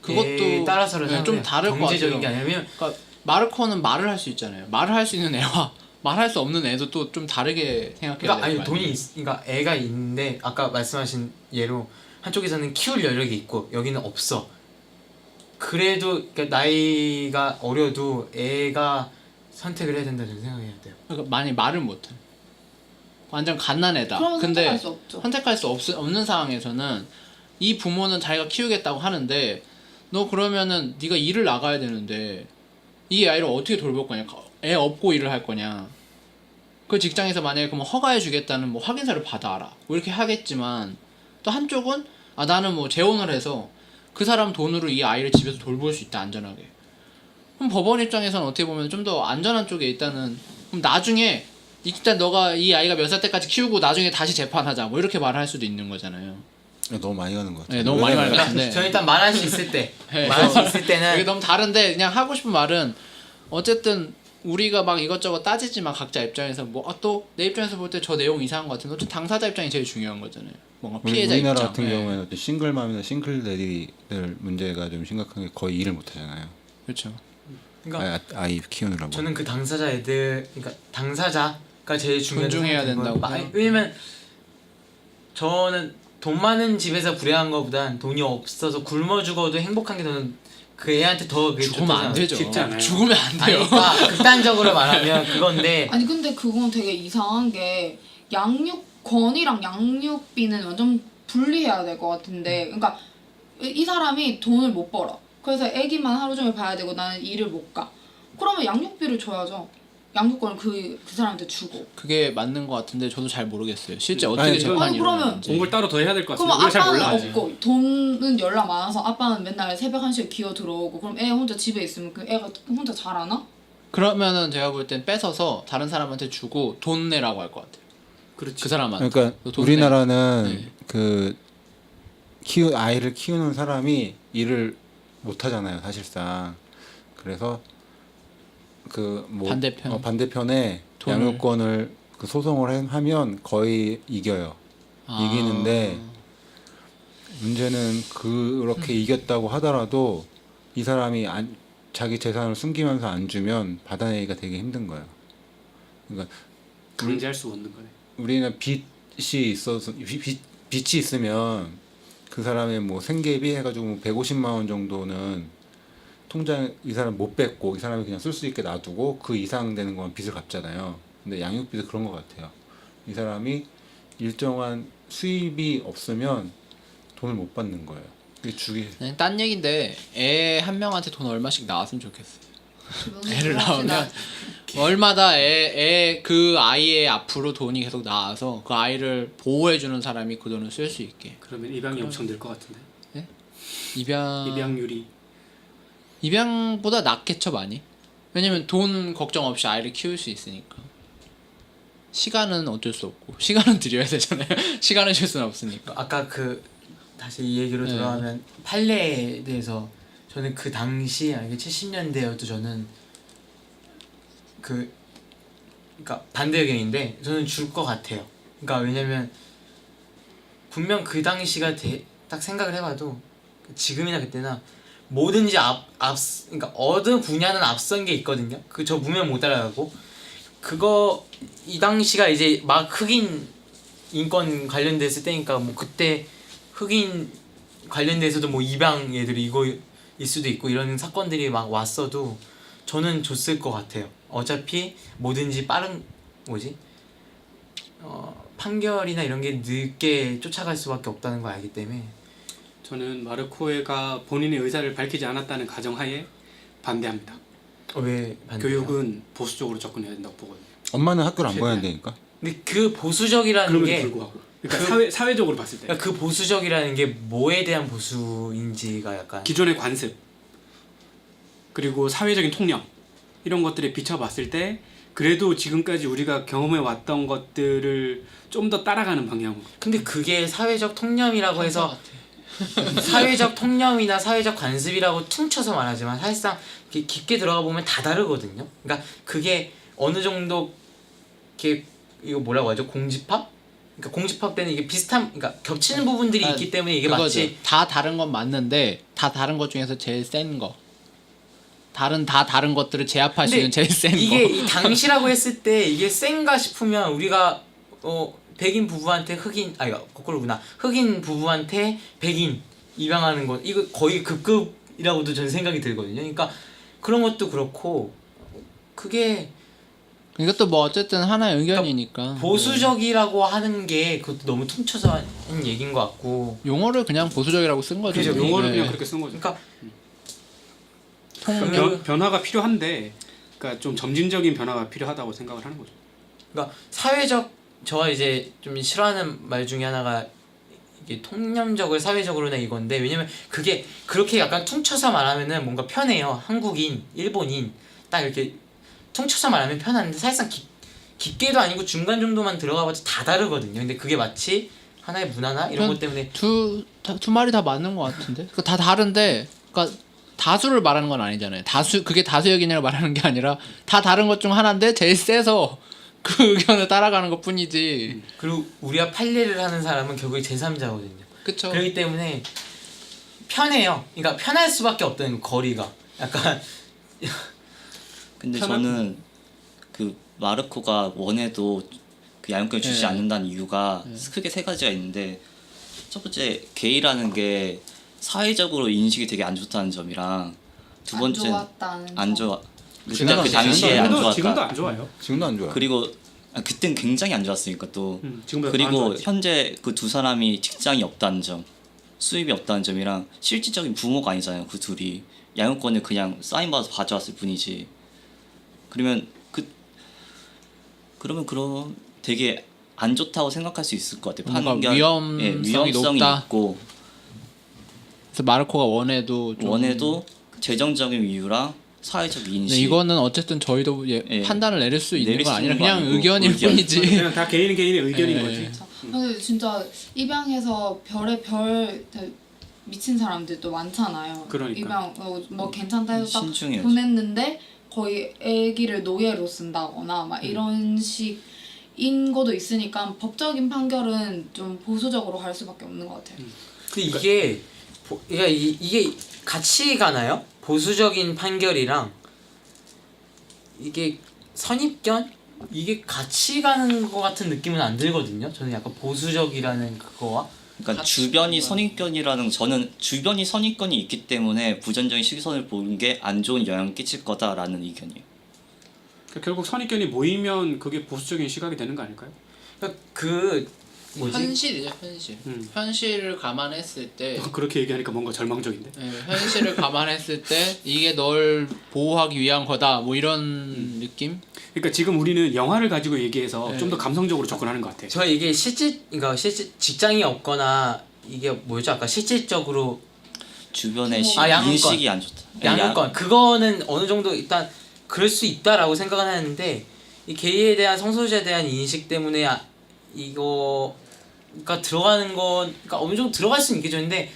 그것도 애에 따라서는 네, 좀 다를 것 경제적인 게 같아요. 아니라 왜냐면 그러니까 마르코는 말을 할 수 있잖아요. 말을 할 수 있는 애와 말할 수 없는 애도 또 좀 다르게 생각해야 돼요. 그러니까 아니 돈이 그러니까 애가 있는데 아까 말씀하신 예로 한쪽에서는 키울 여력이 있고 여기는 없어. 그래도 그러니까 나이가 어려도 애가 선택을 해야 된다는 생각해야 돼요. 그러니까 많이 말을 못해. 완전 갓난애다. 그럼 근데 선택할 수 없죠. 선택할 수 없는 상황에서는 이 부모는 자기가 키우겠다고 하는데 너 그러면은 네가 일을 나가야 되는데 이 아이를 어떻게 돌볼 거냐? 애 업고 일을 할 거냐? 그 직장에서 만약에 그러면 허가해 주겠다는 뭐 확인서를 받아라. 뭐 이렇게 하겠지만 또 한쪽은 아 나는 뭐 재혼을 해서 그 사람 돈으로 이 아이를 집에서 돌볼 수 있다 안전하게. 그럼 법원 입장에서는 어떻게 보면 좀 더 안전한 쪽에 있다는. 그럼 나중에 일단 너가 이 아이가 몇 살 때까지 키우고 나중에 다시 재판하자 뭐 이렇게 말을 할 수도 있는 거잖아요. 너무 많이 가는 것 같아요. 네, 너무 많이 가는 것 그러니까 같은데. 저는 일단 말할 수 있을 때 네. 말할 수 있을 이게 때는 너무 다른데 그냥 하고 싶은 말은 어쨌든 우리가 막 이것저것 따지지만 각자 입장에서 뭐 또 내 입장에서 볼 때 저 내용 이상한 것 같은데 어쨌든 당사자 입장이 제일 중요한 거잖아요. 뭔가 피해자 우리나라 입장. 같은 네. 경우에는 어떤 싱글맘이나 싱글레디들 문제가 좀 심각한 게 거의 일을 못 하잖아요. 그렇죠. 그러니까 아이 키우느라고. 저는 그 당사자 애들 그러니까 당사자가 제일 중요하다고 존중해야 생각해요. 된다고. 왜냐면 저는 돈 많은 집에서 불행한 것보단 돈이 없어서 굶어 죽어도 행복한 게 저는 그 애한테 더 그게 죽으면 좋다고 안 되죠. 쉽지 않아요. 죽으면 안 아니, 돼요. 그러니까 극단적으로 말하면 그건데 아니 근데 그건 되게 이상한 게 양육권이랑 양육비는 완전 분리해야 될 것 같은데 그러니까 이 사람이 돈을 못 벌어 그래서 애기만 하루 종일 봐야 되고 나는 일을 못 가 그러면 양육비를 줘야죠 양육권을 그 사람한테 주고 그게 맞는 것 같은데 저도 잘 모르겠어요. 실제 아니, 어떻게 그건- 재판이 아니, 그러면 일어나는지. 공부를 따로 더 해야 될 것 같습니다. 그러면 우리가 잘 몰라 아빠는 아직. 없고 돈은 연락 많아서 아빠는 맨날 새벽 1시에 기어 들어오고 그럼 애 혼자 집에 있으면 그 애가 혼자 자라나? 그러면은 제가 볼 땐 뺏어서 다른 사람한테 주고 돈 내라고 할 것 같아요. 그렇지. 그 사람한테. 그러니까 돈 우리나라는 네. 그 아이를 키우는 사람이 일을 못 하잖아요, 사실상. 그래서 그 뭐 반대편. 반대편에 돈을- 양육권을 그 소송을 하면 거의 이겨요. 아. 이기는데 문제는 그렇게 이겼다고 하더라도 이 사람이 자기 재산을 숨기면서 안 주면 받아내기가 되게 힘든 거예요. 그러니까 강제할 수가 없는 거네. 우리는 빚이 있어서 빚이 있으면 그 사람의 뭐 생계비 해가지고 150만 원 정도는 통장 이 사람 못 뺏고 이 사람이 그냥 쓸 수 있게 놔두고 그 이상 되는 건 빚을 갚잖아요. 근데 양육비도 그런 것 같아요. 이 사람이 일정한 수입이 없으면 돈을 못 받는 거예요. 그게 주기 그냥 딴 얘긴데 애 한 명한테 돈 얼마씩 나왔으면 좋겠어요. 애를 낳으면 월마다 애 그 아이의 앞으로 돈이 계속 나와서 그 아이를 보호해주는 사람이 그 돈을 쓸 수 있게. 그러면 입양이 엄청 늘 것 같은데. 입양률이 입양보다 낫겠죠 많이. 왜냐면 돈 걱정 없이 아이를 키울 수 있으니까. 시간은 어쩔 수 없고 시간은 드려야 되잖아요. 시간을 줄 수는 없으니까. 아까 그 다시 이 얘기로 네. 돌아가면 판례에 대해서 저는 그 당시 이게 70년대여도 저는 그러니까 반대 의견인데 저는 줄 것 같아요. 그러니까 왜냐면 분명 그 당시가 딱 생각을 해봐도 지금이나 그때나 뭐든지 그러니까 어느 분야는 앞선 게 있거든요. 그 저 문명 못 따라가고 그거 이 당시가 이제 막 흑인 인권 관련됐을 때니까 뭐 그때 흑인 관련돼서도 뭐 입양 애들이 이거일 수도 있고 이런 사건들이 막 왔어도 저는 줬을 것 같아요. 어차피 뭐든지 빠른 판결이나 이런 게 늦게 쫓아갈 수밖에 없다는 걸 알기 때문에 저는 마르코에가 본인의 의사를 밝히지 않았다는 가정하에 반대합니다. 왜 반대요? 교육은 보수적으로 접근해야 된다고 보거든요. 엄마는 학교를 안 보내야 되니까. 근데 그 보수적이라는 그럼에도 게 불구하고 그러니까 사회적으로 봤을 때 그러니까 그 보수적이라는 게 뭐에 대한 보수인지가 약간 기존의 관습 그리고 사회적인 통념 이런 것들에 비춰봤을 때 그래도 지금까지 우리가 경험해 왔던 것들을 좀 더 따라가는 방향으로. 근데 그게 사회적 통념이라고 해서 사회적 통념이나 사회적 관습이라고 퉁쳐서 말하지만 사실상 깊게 들어가 보면 다 다르거든요. 그러니까 그게 어느 정도 이렇게 이거 뭐라고 하죠? 공집합? 그러니까 공집합 때는 이게 비슷한 그러니까 겹치는 부분들이 있기 때문에 이게 그거죠. 마치 다 다른 건 맞는데 다 다른 것 중에서 제일 센 거. 다 다른 것들을 제압할 수 근데 있는 제일 센 이게 거. 이 당시라고 했을 때 이게 센가 싶으면 우리가 백인 부부한테 거꾸로구나. 흑인 부부한테 백인 입양하는 거 이거 거의 급급이라고도 저는 생각이 들거든요. 그러니까 그런 것도 그렇고 그게 이것도 뭐 어쨌든 하나의 의견이니까. 보수적이라고 하는 게 그것도 너무 퉁쳐서 하는 얘기인 것 같고 용어를 그냥 보수적이라고 쓴 거죠. 그죠, 용어를 네. 그냥 그렇게 쓴 거죠. 그러니까 변화가 필요한데 그러니까 좀 점진적인 변화가 필요하다고 생각을 하는 거죠. 그러니까 사회적 저가 이제 좀 싫어하는 말 중에 하나가 이게 통념적을 사회적으로나 이건데 왜냐면 그게 그렇게 약간 퉁쳐서 말하면은 뭔가 편해요. 한국인, 일본인 딱 이렇게 퉁쳐서 말하면 편한데 사실상 깊게도 아니고 중간 정도만 들어가봐도 다 다르거든요. 근데 그게 마치 하나의 문화나 이런 것 때문에 두 말이 다 맞는 것 같은데. 그러니까 다 다른데, 그러니까 다수를 말하는 건 아니잖아요. 그게 다수 의견이라고 말하는 게 아니라 다 다른 것 중 하나인데 제일 세서 그 의견을 따라가는 것 뿐이지. 그리고 우리가 판례를 하는 사람은 결국에 제3자거든요. 그쵸. 그렇기 때문에 편해요. 그러니까 편할 수밖에 없다는 거, 거리가 약간 근데 저는 그 마르코가 원해도 그 양육권을 주지 네. 않는다는 이유가 크게 세 가지가 있는데 첫 번째 게이라는 게 사회적으로 인식이 되게 안 좋다는 점이랑 두 번째 안 좋아 그때 그 당시에 안 좋았다. 지금도 안 좋아요. 지금도 안 좋아요. 그리고 그땐 굉장히 안 좋았으니까 또 지금보다 더 안 그리고 좋아졌지. 현재 그 두 사람이 직장이 없다는 점 수입이 없다는 점이랑 실질적인 부모가 아니잖아요. 그 둘이 양육권을 그냥 사인받아서 가져왔을 뿐이지. 그러면 그럼 되게 안 좋다고 생각할 수 있을 것 같아요. 뭔가 위험성이 높다. 있고 그래서 마르코가 원해도 재정적인 이유랑 사회적 인식. 근데 이거는 어쨌든 저희도 판단을 내릴 수 있는 건 아니라 그냥 의견일 뿐이지. 그냥 다 개인의 의견인 네. 거지. 근데 진짜 입양해서 별의 별 미친 사람들도 많잖아요. 그러니까. 입양 뭐 괜찮다 해서 딱 신중해야지. 보냈는데 거의 아기를 노예로 쓴다거나 막 이런 식인 것도 있으니까 법적인 판결은 좀 보수적으로 갈 수밖에 없는 것 같아요. 근데 이게 같이 가나요? 보수적인 판결이랑 이게 선입견? 이게 같이 가는 것 같은 느낌은 안 들거든요. 저는 약간 보수적이라는 그거와 그러니까 주변이 선입견이라는 저는 주변이 선입견이 있기 때문에 부정적인 시선을 보는 게 안 좋은 영향을 끼칠 거다라는 의견이에요. 그러니까 결국 선입견이 모이면 그게 보수적인 시각이 되는 거 아닐까요? 그러니까 그 뭐지? 현실이죠, 현실. 현실을 감안했을 때 그렇게 얘기하니까 뭔가 절망적인데. 현실을 감안했을 때 이게 널 보호하기 위한 거다 뭐 이런 느낌? 그러니까 지금 우리는 영화를 가지고 얘기해서 네. 좀 더 감성적으로 접근하는 것 같아. 저 이게 그러니까 실제 직장이 없거나 이게 뭐죠? 아까 실질적으로 주변의 양육권. 인식이 안 좋다. 양육권 그거는 어느 정도 일단 그럴 수 있다라고 생각은 하는데 이 게이에 대한 성소수자에 대한 인식 때문에 이거가 들어가는 건 그러니까 어느 정도 들어갈 수는 있겠죠. 근데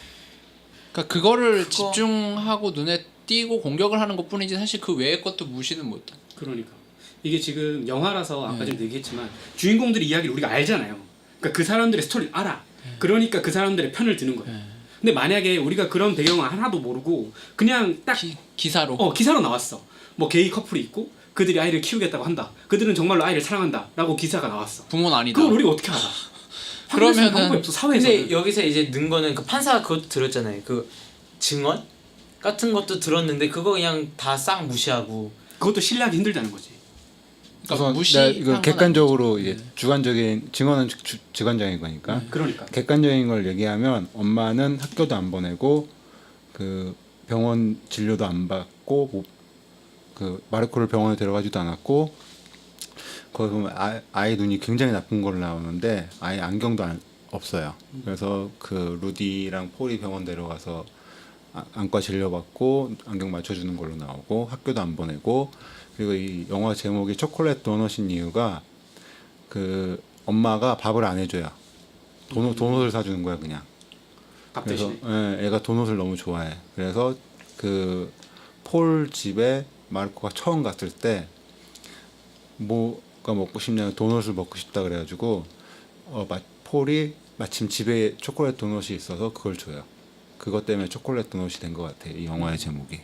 그러니까 그거를 그거- 집중하고 눈에 띄고 공격을 하는 것뿐이지 사실 그 외의 것도 무시는 못해. 그러니까 이게 지금 영화라서 아까 네. 좀 얘기했지만 주인공들의 이야기를 우리가 알잖아요. 그러니까 그 사람들의 스토리를 알아. 그러니까 그 사람들의 편을 드는 거야. 근데 만약에 우리가 그런 배경을 하나도 모르고 그냥 딱 기사로. 기사로 나왔어. 뭐 게이 커플이 있고 그들이 아이를 키우겠다고 한다. 그들은 정말로 아이를 사랑한다라고 기사가 나왔어. 부모는 아니다. 그걸 우리가 어떻게 알아? 그러면은- 방법이 없어 사회에서. 근데 여기서 이제 는 거는 그 판사가 그것도 들었잖아요. 그 증언 같은 것도 들었는데 그거 그냥 다 싹 무시하고 그것도 신뢰하기 힘들다는 거지. 그러니까 우선 무시한 이거 건 객관적으로 이제 주관적인 증언은 주관적인 거니까 그러니까. 객관적인 걸 얘기하면 엄마는 학교도 안 보내고 그 병원 진료도 안 받고 그 마르코를 병원에 데려가지도 않았고 거기 보면 아이 눈이 굉장히 나쁜 걸로 나오는데 아예 안경도 없어요. 그래서 그 루디랑 폴이 병원 데려가서 안과 진료받고 안경 맞춰주는 걸로 나오고 학교도 안 보내고 그리고 이 영화 제목이 초콜릿 도넛인 이유가 그 엄마가 밥을 안 해줘요. 도넛을 사주는 거야 그냥. 밥 그래서 대신에. 애가 도넛을 너무 좋아해. 그래서 그 폴 집에 마르코가 처음 갔을 때 뭐가 먹고 싶냐면 도넛을 먹고 싶다 그래가지고 폴이 마침 집에 초콜릿 도넛이 있어서 그걸 줘요. 그것 때문에 초콜릿 도넛이 된 것 같아. 이 영화의 제목이.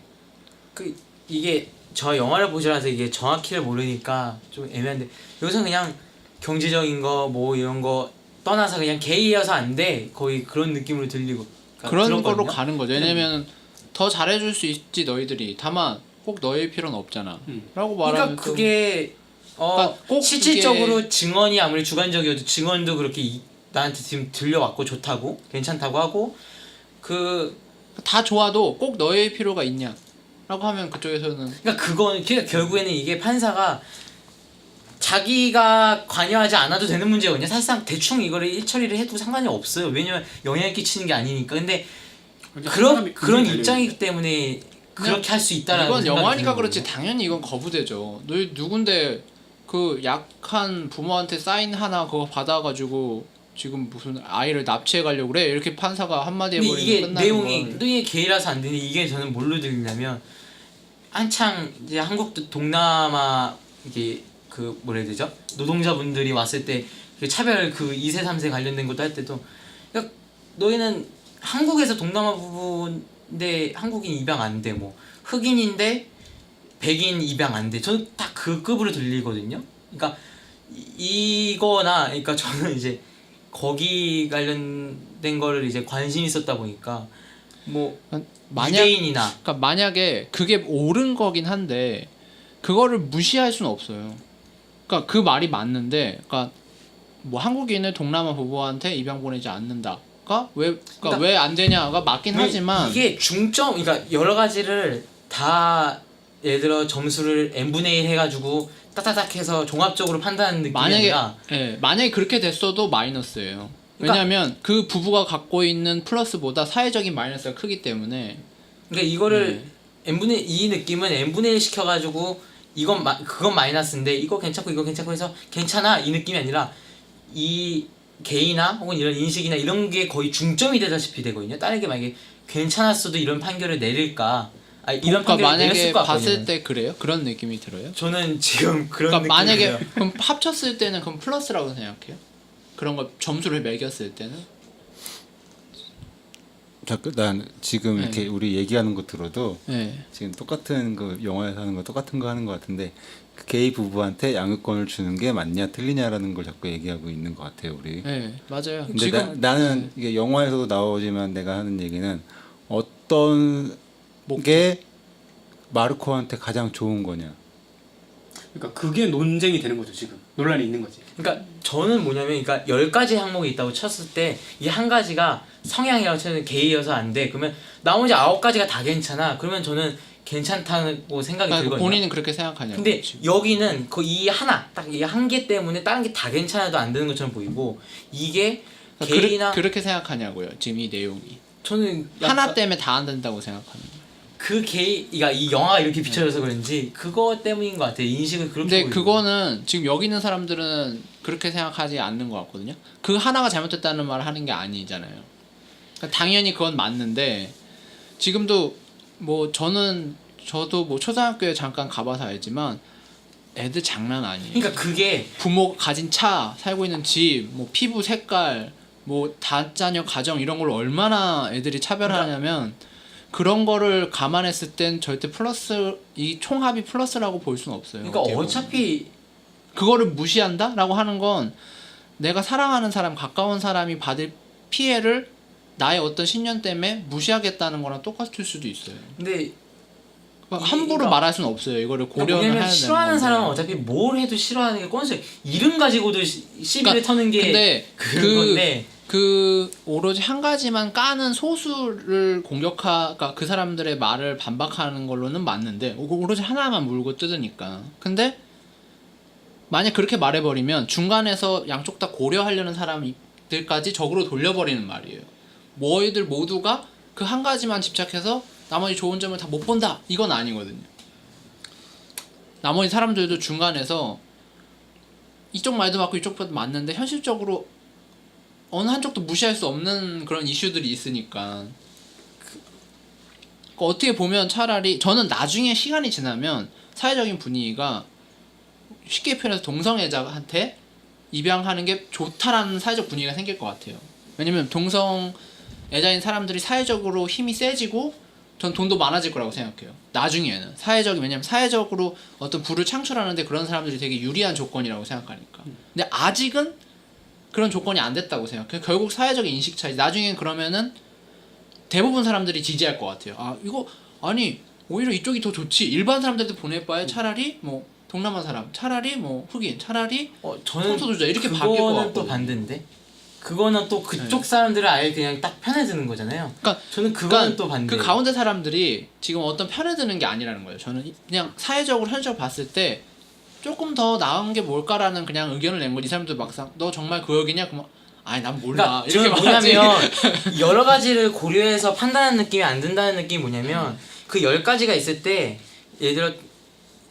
그 이게 저 영화를 보시라서 이게 정확히를 모르니까 좀 애매한데 여기서 그냥 경제적인 거 뭐 이런 거 떠나서 그냥 게이여서 안 돼 거의 그런 느낌으로 들리고 그런 들었거든요. 걸로 가는 거죠. 왜냐면 더 잘해줄 수 있지 너희들이. 다만 꼭 너의 필요는 없잖아. 라고 말하면 그러니까 그게 그러니까 꼭 실질적으로 증언이 아무리 주관적이어도 증언도 그렇게 나한테 지금 들려왔고 좋다고 괜찮다고 하고 다 좋아도 꼭 너의 필요가 있냐? 라고 하면 그쪽에서는 그러니까 결국에는 이게 판사가 자기가 관여하지 않아도 되는 문제거든요. 사실상 대충 이거를 일처리를 해도 상관이 없어요. 왜냐면 영향을 끼치는 게 아니니까. 근데 그런 입장이기 때문에 그렇게 할 수 있다라는 이건 생각이 영화니까 드는 그렇지 거거든요. 당연히 이건 거부되죠. 너희 누군데 그 약한 부모한테 사인 하나 그거 받아가지고 지금 무슨 아이를 납치해 가려고 그래? 이렇게 판사가 한마디 근데 해버리면 이게 끝나는 내용이 걸. 또 이게 게이라서 안 되는데 이게 저는 뭘로 들리냐면 한창 이제 한국도 동남아 이게 그 뭐라 해야 되죠? 노동자분들이 왔을 때 그 차별 그 2세 3세 관련된 것도 할 때도 그러니까 너희는 한국에서 동남아 부분인데 한국인 입양 안 돼 뭐 흑인인데 백인 입양 안 돼. 저는 딱 그 급으로 들리거든요. 그러니까 이거나 그러니까 저는 이제 거기 관련된 거를 이제 관심 있었다 보니까 뭐 유대인이나 그러니까 만약에 그게 옳은 거긴 한데 그거를 무시할 수는 없어요. 그러니까 그 말이 맞는데, 그러니까 뭐 한국인을 동남아 부부한테 입양 보내지 않는다가 그러니까 왜 안 되냐가 맞긴 하지만 이게 중점 그러니까 여러 가지를 다 예를 들어 점수를 n분의 1 해가지고 따다닥 해서 종합적으로 판단하는 느낌이 아니라 만약에 그렇게 됐어도 마이너스예요. 왜냐면 그 부부가 갖고 있는 플러스보다 사회적인 마이너스가 크기 때문에. 그러니까 이거를 n분의 2 느낌은 n분의 1 시켜가지고 그건 마이너스인데 이거 괜찮고 이거 괜찮고 해서 괜찮아 이 느낌이 아니라 이 개이나 혹은 이런 인식이나 이런 게 거의 중점이 되다시피 되거든요. 다른 게 만약에 괜찮았어도 이런 판결을 내릴까 이런 그러니까 판결을 내렸을 만약에 것 봤을 같거든요. 때 그래요? 그런 느낌이 들어요? 저는 지금 그런 그러니까 느낌이 만약에 들어요. 그럼 합쳤을 때는 그럼 플러스라고 생각해요? 그런 거 점수를 매겼을 때는? 잠깐 난 지금 이렇게 우리 얘기하는 거 들어도 네. 지금 똑같은 그 영화에서 하는 거 똑같은 거 하는 것 같은데 그 게이 부부한테 양육권을 주는 게 맞냐 틀리냐라는 걸 자꾸 얘기하고 있는 것 같아요 우리. 네, 맞아요. 근데 지금 나는 이게 영화에서도 나오지만 내가 하는 얘기는 어떤 게 마르코한테 가장 좋은 거냐. 그러니까 그게 논쟁이 되는 거죠 지금. 논란이 있는 거지. 그러니까 저는 뭐냐면 그러니까 10가지 항목이 있다고 쳤을 때 이 한 가지가 성향이라고 쳐는 게이여서 안 돼. 그러면 나머지 9가지가 다 괜찮아. 그러면 저는 괜찮다고 생각이 그러니까 들거든요. 본인은 그렇게 생각하냐고. 근데 지금. 여기는 그 이 하나 딱 이 한 개 때문에 다른 게 다 괜찮아도 안 되는 것처럼 보이고 이게 게이나 그렇게 생각하냐고요. 지금 이 내용이 저는 하나 약간 때문에 다 안 된다고 생각하는 거예요. 그 게이가 이 영화가 이렇게 비춰져서 그런지 그거 때문인 것 같아요. 인식을 그렇게 근데 보이고. 그거는 지금 여기 있는 사람들은 그렇게 생각하지 않는 것 같거든요. 그 하나가 잘못됐다는 말을 하는 게 아니잖아요. 그러니까 당연히 그건 맞는데 지금도 뭐 저도 뭐 초등학교에 잠깐 가봐서 알지만 애들 장난 아니에요. 그러니까 그게 부모가 가진 차, 살고 있는 집, 뭐 피부 색깔, 뭐 다자녀 가정 이런 걸 얼마나 애들이 차별하냐면 그런 거를 감안했을 땐 절대 플러스 이 총합이 플러스라고 볼 수는 없어요. 그러니까 어떻게 보면. 어차피 그거를 무시한다라고 하는 건 내가 사랑하는 사람, 가까운 사람이 받을 피해를 나의 어떤 신념 때문에 무시하겠다는 거랑 똑같을 수도 있어요. 근데 함부로 그러니까 말할 수는 없어요. 이거를 그러니까 고려를 해야 뭐냐면 되는 싫어하는 건데. 사람은 어차피 뭘 해도 싫어하는 게 꼰세. 이름 가지고도 시비를 그러니까 터는 게 근데 그건데 그 오로지 한 가지만 까는 소수를 그러니까 그 사람들의 말을 반박하는 걸로는 맞는데 오로지 하나만 물고 뜯으니까. 근데 만약 그렇게 말해버리면 중간에서 양쪽 다 고려하려는 사람들까지 적으로 돌려버리는 말이에요. 뭐희들 모두가 그 한 가지만 집착해서 나머지 좋은 점을 다 못 본다 이건 아니거든요. 나머지 사람들도 중간에서 이쪽 말도 맞고 이쪽 말도 맞는데 현실적으로 어느 한쪽도 무시할 수 없는 그런 이슈들이 있으니까 어떻게 보면 차라리 저는 나중에 시간이 지나면 사회적인 분위기가 쉽게 표현해서 동성애자한테 입양하는 게 좋다라는 사회적 분위기가 생길 것 같아요. 왜냐면 동성애자인 사람들이 사회적으로 힘이 세지고 전 돈도 많아질 거라고 생각해요. 나중에는 왜냐면 사회적으로 어떤 부를 창출하는데 그런 사람들이 되게 유리한 조건이라고 생각하니까. 근데 아직은 그런 조건이 안 됐다고 생각해요. 결국 사회적인 인식 차이. 나중엔 그러면은 대부분 사람들이 지지할 것 같아요. 아 이거 아니 오히려 이쪽이 더 좋지. 일반 사람들한테 보낼 바에 차라리 뭐 동남아 사람, 차라리 뭐 흑인, 차라리 저는 성소수자 이렇게 바뀔 것 그거는 같거든요. 또 반대인데 그거는 또 그쪽 사람들을 아예 그냥 딱 편에 드는 거잖아요. 그러니까 저는 그거는 또 반대. 그 가운데 사람들이 지금 어떤 편에 드는 게 아니라는 거예요. 저는 그냥 사회적으로 현실적으로 봤을 때 조금 더 나은 게 뭘까라는 그냥 의견을 낸 거지. 이 사람들 막상 너 정말 그 역이냐? 그러면 아니 난 몰라. 그러니까 이렇게 저는 말하지. 뭐냐면 여러 가지를 고려해서 판단하는 느낌이 안 든다는 느낌이 뭐냐면 그 10가지가 있을 때 예를 들어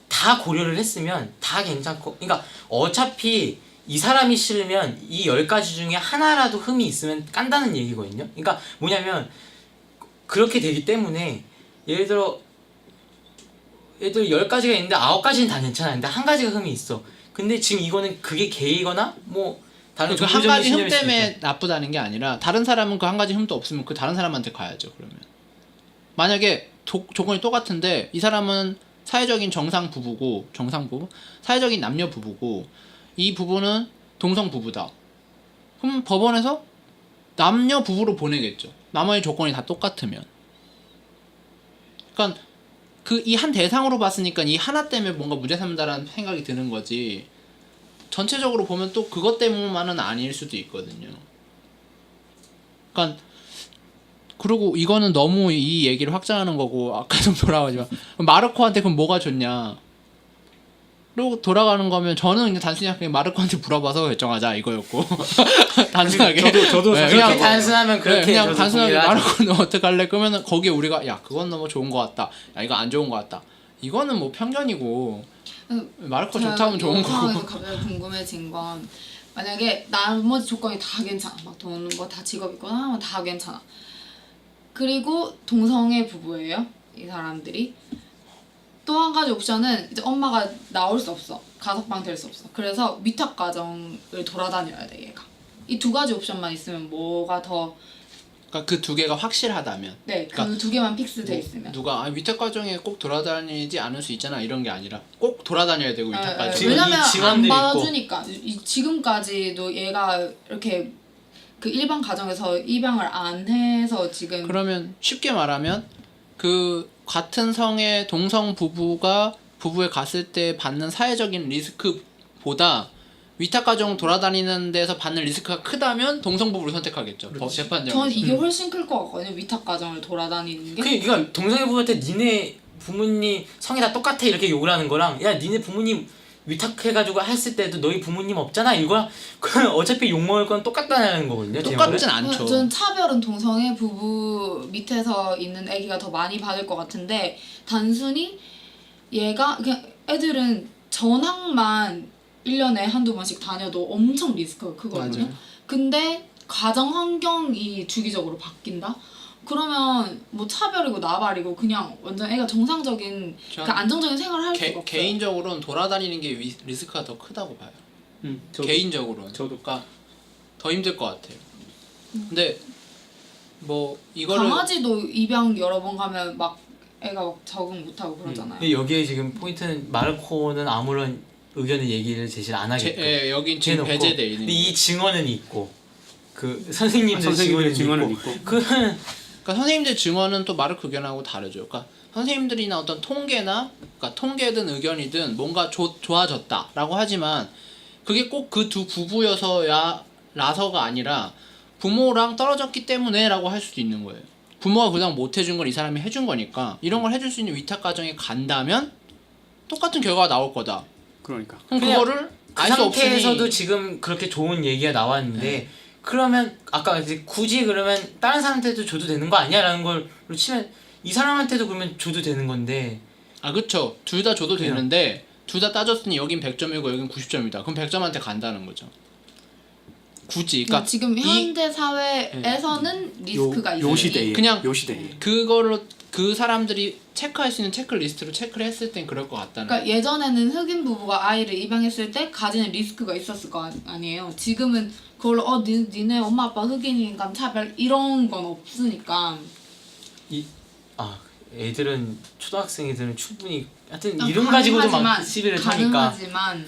다 고려를 했으면 다 괜찮고 그러니까 어차피 이 사람이 싫으면 이 10가지 중에 하나라도 흠이 있으면 깐다는 얘기거든요. 그러니까 뭐냐면 그렇게 되기 때문에 예를 들어 10가지가 있는데 9가지는 다 괜찮아. 근데 한 가지가 흠이 있어. 근데 지금 이거는 그게 게이거나 뭐 다른 그 한 종교적인 가지 흠 신념일 수도 때문에 있고. 나쁘다는 게 아니라 다른 사람은 그 한 가지 흠도 없으면 그 다른 사람한테 가야죠. 그러면 만약에 조건이 똑같은데 이 사람은 사회적인 정상 부부, 사회적인 남녀 부부고 이 부부는 동성 부부다. 그럼 법원에서 남녀 부부로 보내겠죠. 나머지 조건이 다 똑같으면. 그러니까 그 이 한 대상으로 봤으니까 이 하나 때문에 뭔가 무죄 삼다라는 생각이 드는 거지. 전체적으로 보면 또 그것 때문만은 아닐 수도 있거든요. 그러니까 그리고 이거는 너무 이 얘기를 확장하는 거고 아까 좀 돌아가지만 마르코한테 그럼 뭐가 좋냐? 그리고 돌아가는 거면 저는 그냥 단순히 그냥 마르코한테 물어봐서 결정하자 이거였고 단순하게 저도 네, 사실 그렇게 단순하면 그렇게 그냥 저도 단순하게 동의를 하죠. 마르코는 어떻게 할래? 그러면은 거기에 우리가 야 그건 너무 좋은 거 같다. 야 이거 안 좋은 거 같다. 이거는 뭐 편견이고 마르코 좋다면 좋은 이 상황에서 거고. 갑자기 궁금해진 건 만약에 나머지 조건이 다 괜찮아. 막 돈, 뭐 다 직업 있거나 하면 다 괜찮아. 그리고 동성애 부부예요. 이 사람들이. 또 한 가지 옵션은 이제 엄마가 나올 수 없어. 가석방 될 수 없어. 그래서 위탁 가정을 돌아다녀야 돼 얘가. 이 두 가지 옵션만 있으면 뭐가 더 그러니까 그 두 개가 확실하다면. 네, 그 그러니까 두 개만 픽스돼 있으면. 누가 위탁 가정에 꼭 돌아다니지 않을 수 있잖아 이런 게 아니라 꼭 돌아다녀야 되고 위탁 가정. 지금 왜냐면 이 안 직원들이 받아주니까 지금까지도 얘가 이렇게 그 일반 가정에서 입양을 안 해서 지금 그러면 쉽게 말하면 그 같은 성의 동성 부부에 갔을 때 받는 사회적인 리스크보다 위탁 가정 돌아다니는 데서 받는 리스크가 크다면 동성 부부를 선택하겠죠. 재판장. 저는 이게 훨씬 클 것 같거든요. 위탁 가정을 돌아다니는 게. 그러니까 동성애 부부한테 니네 부모님 성이 다 똑같아 이렇게 욕을 하는 거랑 야 니네 부모님 위탁해가지고 했을 때도 너희 부모님 없잖아 이거랑 그건 어차피 욕먹을 건 똑같다는 거거든요. 제 말은. 똑같진 않죠. 저는 차별은 동성애 부부 밑에서 있는 아기가 더 많이 받을 것 같은데 단순히 얘가 그냥 애들은 전학만 1년에 한두 번씩 다녀도 엄청 리스크가 크거든요. 맞아요. 근데 가정 환경이 주기적으로 바뀐다? 그러면 뭐 차별이고 나발이고 그냥 완전 애가 정상적인 그 안정적인 생활을 할 수가 없어요. 개인적으로는 돌아다니는 게 리스크가 더 크다고 봐요. 개인적으로는. 저도. 그러니까 더 힘들 것 같아요. 근데 뭐 이거를 강아지도 입양 여러 번 가면 막 애가 막 적응 못하고 그러잖아요. 근데 여기에 지금 포인트는 마르코는 아무런 의견을 얘기를 제시를 안 하겠고 여긴 지금 해놓고, 배제돼 있는. 근데 이 증언은 있고 그 선생님들 선생님들의 증언은 있고 있고. 그거는 그러니까 선생님들 증언은 또 마르크 의견하고 다르죠. 그러니까 선생님들이나 어떤 통계나 그러니까 통계든 의견이든 뭔가 좋아졌다라고 하지만 그게 꼭 그 두 부부여서야라서가 아니라 부모랑 떨어졌기 때문에라고 할 수도 있는 거예요. 부모가 그냥 못 해준 걸 이 사람이 해준 거니까 이런 걸 해줄 수 있는 위탁 가정에 간다면 똑같은 결과가 나올 거다. 그러니까. 그럼 그냥 그거를 그 알 수 상태에서도 없으니 지금 그렇게 좋은 얘기가 나왔는데 그러면 아까 이제 굳이 그러면 다른 사람한테도 줘도 되는 거 아니야라는 걸로 치면 이 사람한테도 그러면 줘도 되는 건데 그쵸. 둘 다 줘도 그냥. 되는데 둘 다 따졌으니 여긴 100점이고 여긴 90점이다. 그럼 100점한테 간다는 거죠. 굳이. 그러니까 지금 현대 사회에서는 리스크가 있어요. 요 시대에. 그냥 요 시대에. 그걸로 그 사람들이 체크할 수 있는 체크리스트로 체크를 했을 땐 그럴 것 같다는 그러니까 예전에는 흑인 부부가 아이를 입양했을 때 가지는 리스크가 있었을 거 아니에요. 지금은 그걸로 니네 엄마 아빠 흑인이니까 차별 이런 건 없으니까. 애들은 초등학생 애들은 충분히 하여튼 이름 가지고도 막 시비를 타니까 가능하지만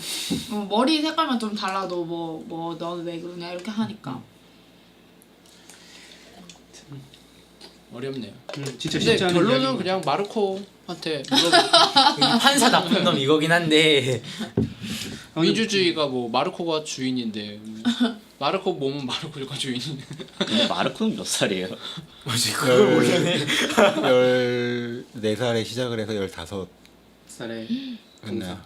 뭐 머리 색깔만 좀 달라도 뭐 너는 왜 그러냐 이렇게 하니까. 어렵네요. 진짜 근데 쉽지 않은 결론은 이야기인 그냥 마르코한테 판사 나쁜 놈 이거긴 한데 민주주의가 뭐 마르코가 주인인데 마르코 몸은 마르코가 주인인데 근데 마르코는 몇 살이에요? 뭐지 그걸 모르네. 14살에 시작을 해서 15 살에 했나요?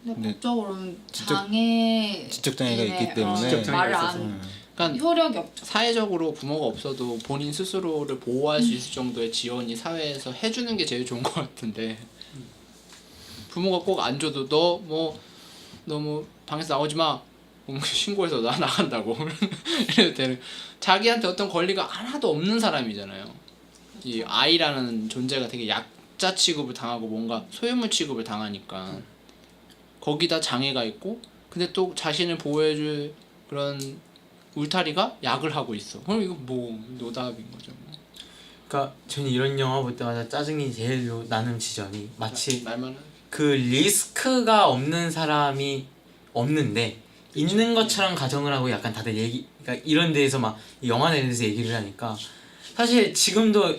근데 법적으로는 지적- 장애 지적장애가 있기 때문에 지적장애가 말을 있어서. 안 그러니까 효력이 없죠. 사회적으로 부모가 없어도 본인 스스로를 보호할 수 있을 정도의 지원이 사회에서 해주는 게 제일 좋은 것 같은데 부모가 꼭 안 줘도 너 뭐 방에서 나오지 마 신고해서 나 나간다고 이래도 되는 자기한테 어떤 권리가 하나도 없는 사람이잖아요. 이 아이라는 존재가 되게 약자 취급을 당하고 뭔가 소유물 취급을 당하니까 거기다 장애가 있고 근데 또 자신을 보호해줄 그런 울타리가 약을 하고 있어. 그럼 이거 뭐 노답인 거죠. 뭐. 그러니까 저는 이런 영화 볼 때마다 짜증이 제일 나는 지점이 마치 말만 그 리스크가 없는 사람이 없는데 있는 것처럼 가정을 하고 약간 다들 그러니까 이런 데에서 막 영화 내에서 얘기를 하니까 사실 지금도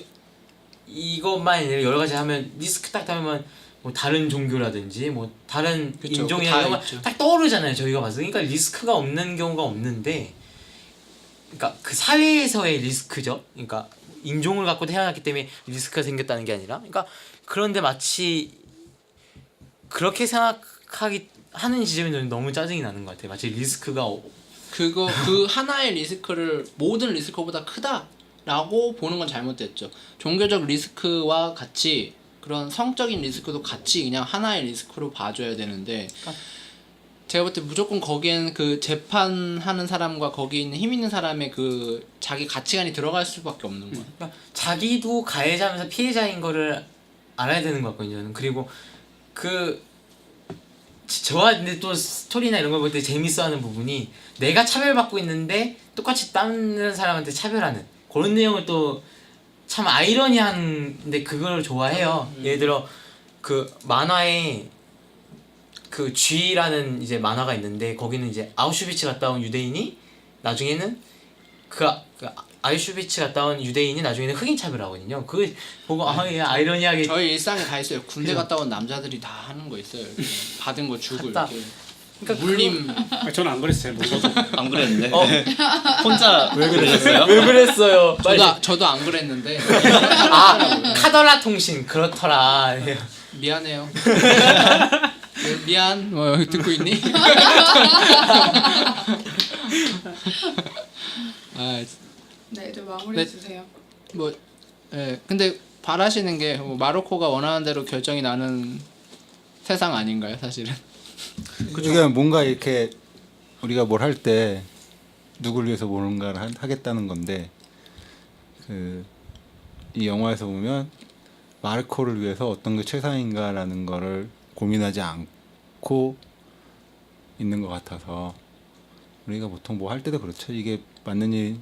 이것만 아니라 여러 가지 하면 리스크 딱 하면 뭐 다른 종교라든지 뭐 다른 그쵸, 인종이나 다 이런 거 있죠. 딱 떠오르잖아요 저희가 봤을 때. 그러니까 리스크가 없는 경우가 없는데 그러니까 그 사회에서의 리스크죠. 그러니까 인종을 갖고 태어났기 때문에 리스크가 생겼다는 게 아니라 그러니까 그런데 마치 그렇게 생각하기 하는 지점이 저는 너무 짜증이 나는 것 같아요. 마치 리스크가 그 하나의 리스크를 모든 리스크보다 크다라고 보는 건 잘못됐죠. 종교적 리스크와 같이 그런 성적인 리스크도 같이 그냥 하나의 리스크로 봐줘야 되는데 제가 볼 때 무조건 거기에는 그 재판하는 사람과 거기 있는 힘 있는 사람의 그 자기 가치관이 들어갈 수밖에 없는 거예요. 그러니까 자기도 가해자면서 피해자인 거를 알아야 되는 것 같거든요. 저는. 그리고 그 근데 또 스토리나 이런 걸 볼 때 재밌어하는 부분이 내가 차별받고 있는데 똑같이 다른 사람한테 차별하는 그런 내용을 또 참 아이러니한데 그걸 좋아해요. 예를 들어 그 만화에 그 G라는 이제 만화가 있는데 거기는 이제 아우슈비츠 갔다 온 유대인이 나중에는 그 아우슈비츠 갔다 온 유대인이 나중에는 흑인 차별하거든요. 그거 보고 예, 아이러니하게 저희 일상에 다 있어요. 군대 그죠? 갔다 온 남자들이 다 하는 거 있어요. 이렇게 받은 거 주고 갔다. 이렇게 그러니까 물림. 저는 안 그랬어요. 저도 안 그랬는데 혼자 왜 그러셨어요? 왜 그랬어요? 빨리. 저도 안 그랬는데 아 카더라 통신 그렇더라. 미안해요. 미안. 뭐 듣고 있니? 아, 네, 좀 마무리 네. 해주세요. 뭐, 예, 근데 바라시는 게 마르코가 원하는 대로 결정이 나는 세상 아닌가요, 사실은? 그러니까 뭔가 이렇게 우리가 뭘 할 때 누굴 위해서 뭔가를 하겠다는 건데 이 영화에서 보면 마르코를 위해서 어떤 게 최상인가라는 거를 고민하지 않고 있는 것 같아서 우리가 보통 뭐 할 때도 그렇죠. 이게 맞는 일,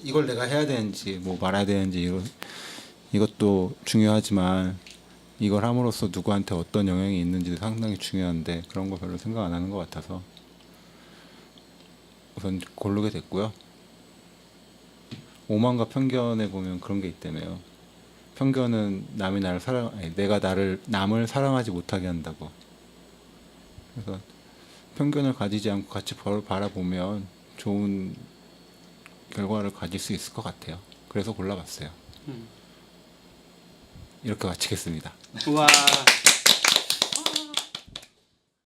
이걸 내가 해야 되는지 뭐 말아야 되는지 이것도 중요하지만 이걸 함으로써 누구한테 어떤 영향이 있는지도 상당히 중요한데 그런 거 별로 생각 안 하는 것 같아서 우선 고르게 됐고요. 오만과 편견에 보면 그런 게 있다며요. 편견은 내가 남을 사랑하지 못하게 한다고. 그래서 편견을 가지지 않고 같이 바라보면 좋은 결과를 가질 수 있을 것 같아요. 그래서 골라봤어요. 이렇게 마치겠습니다. 와.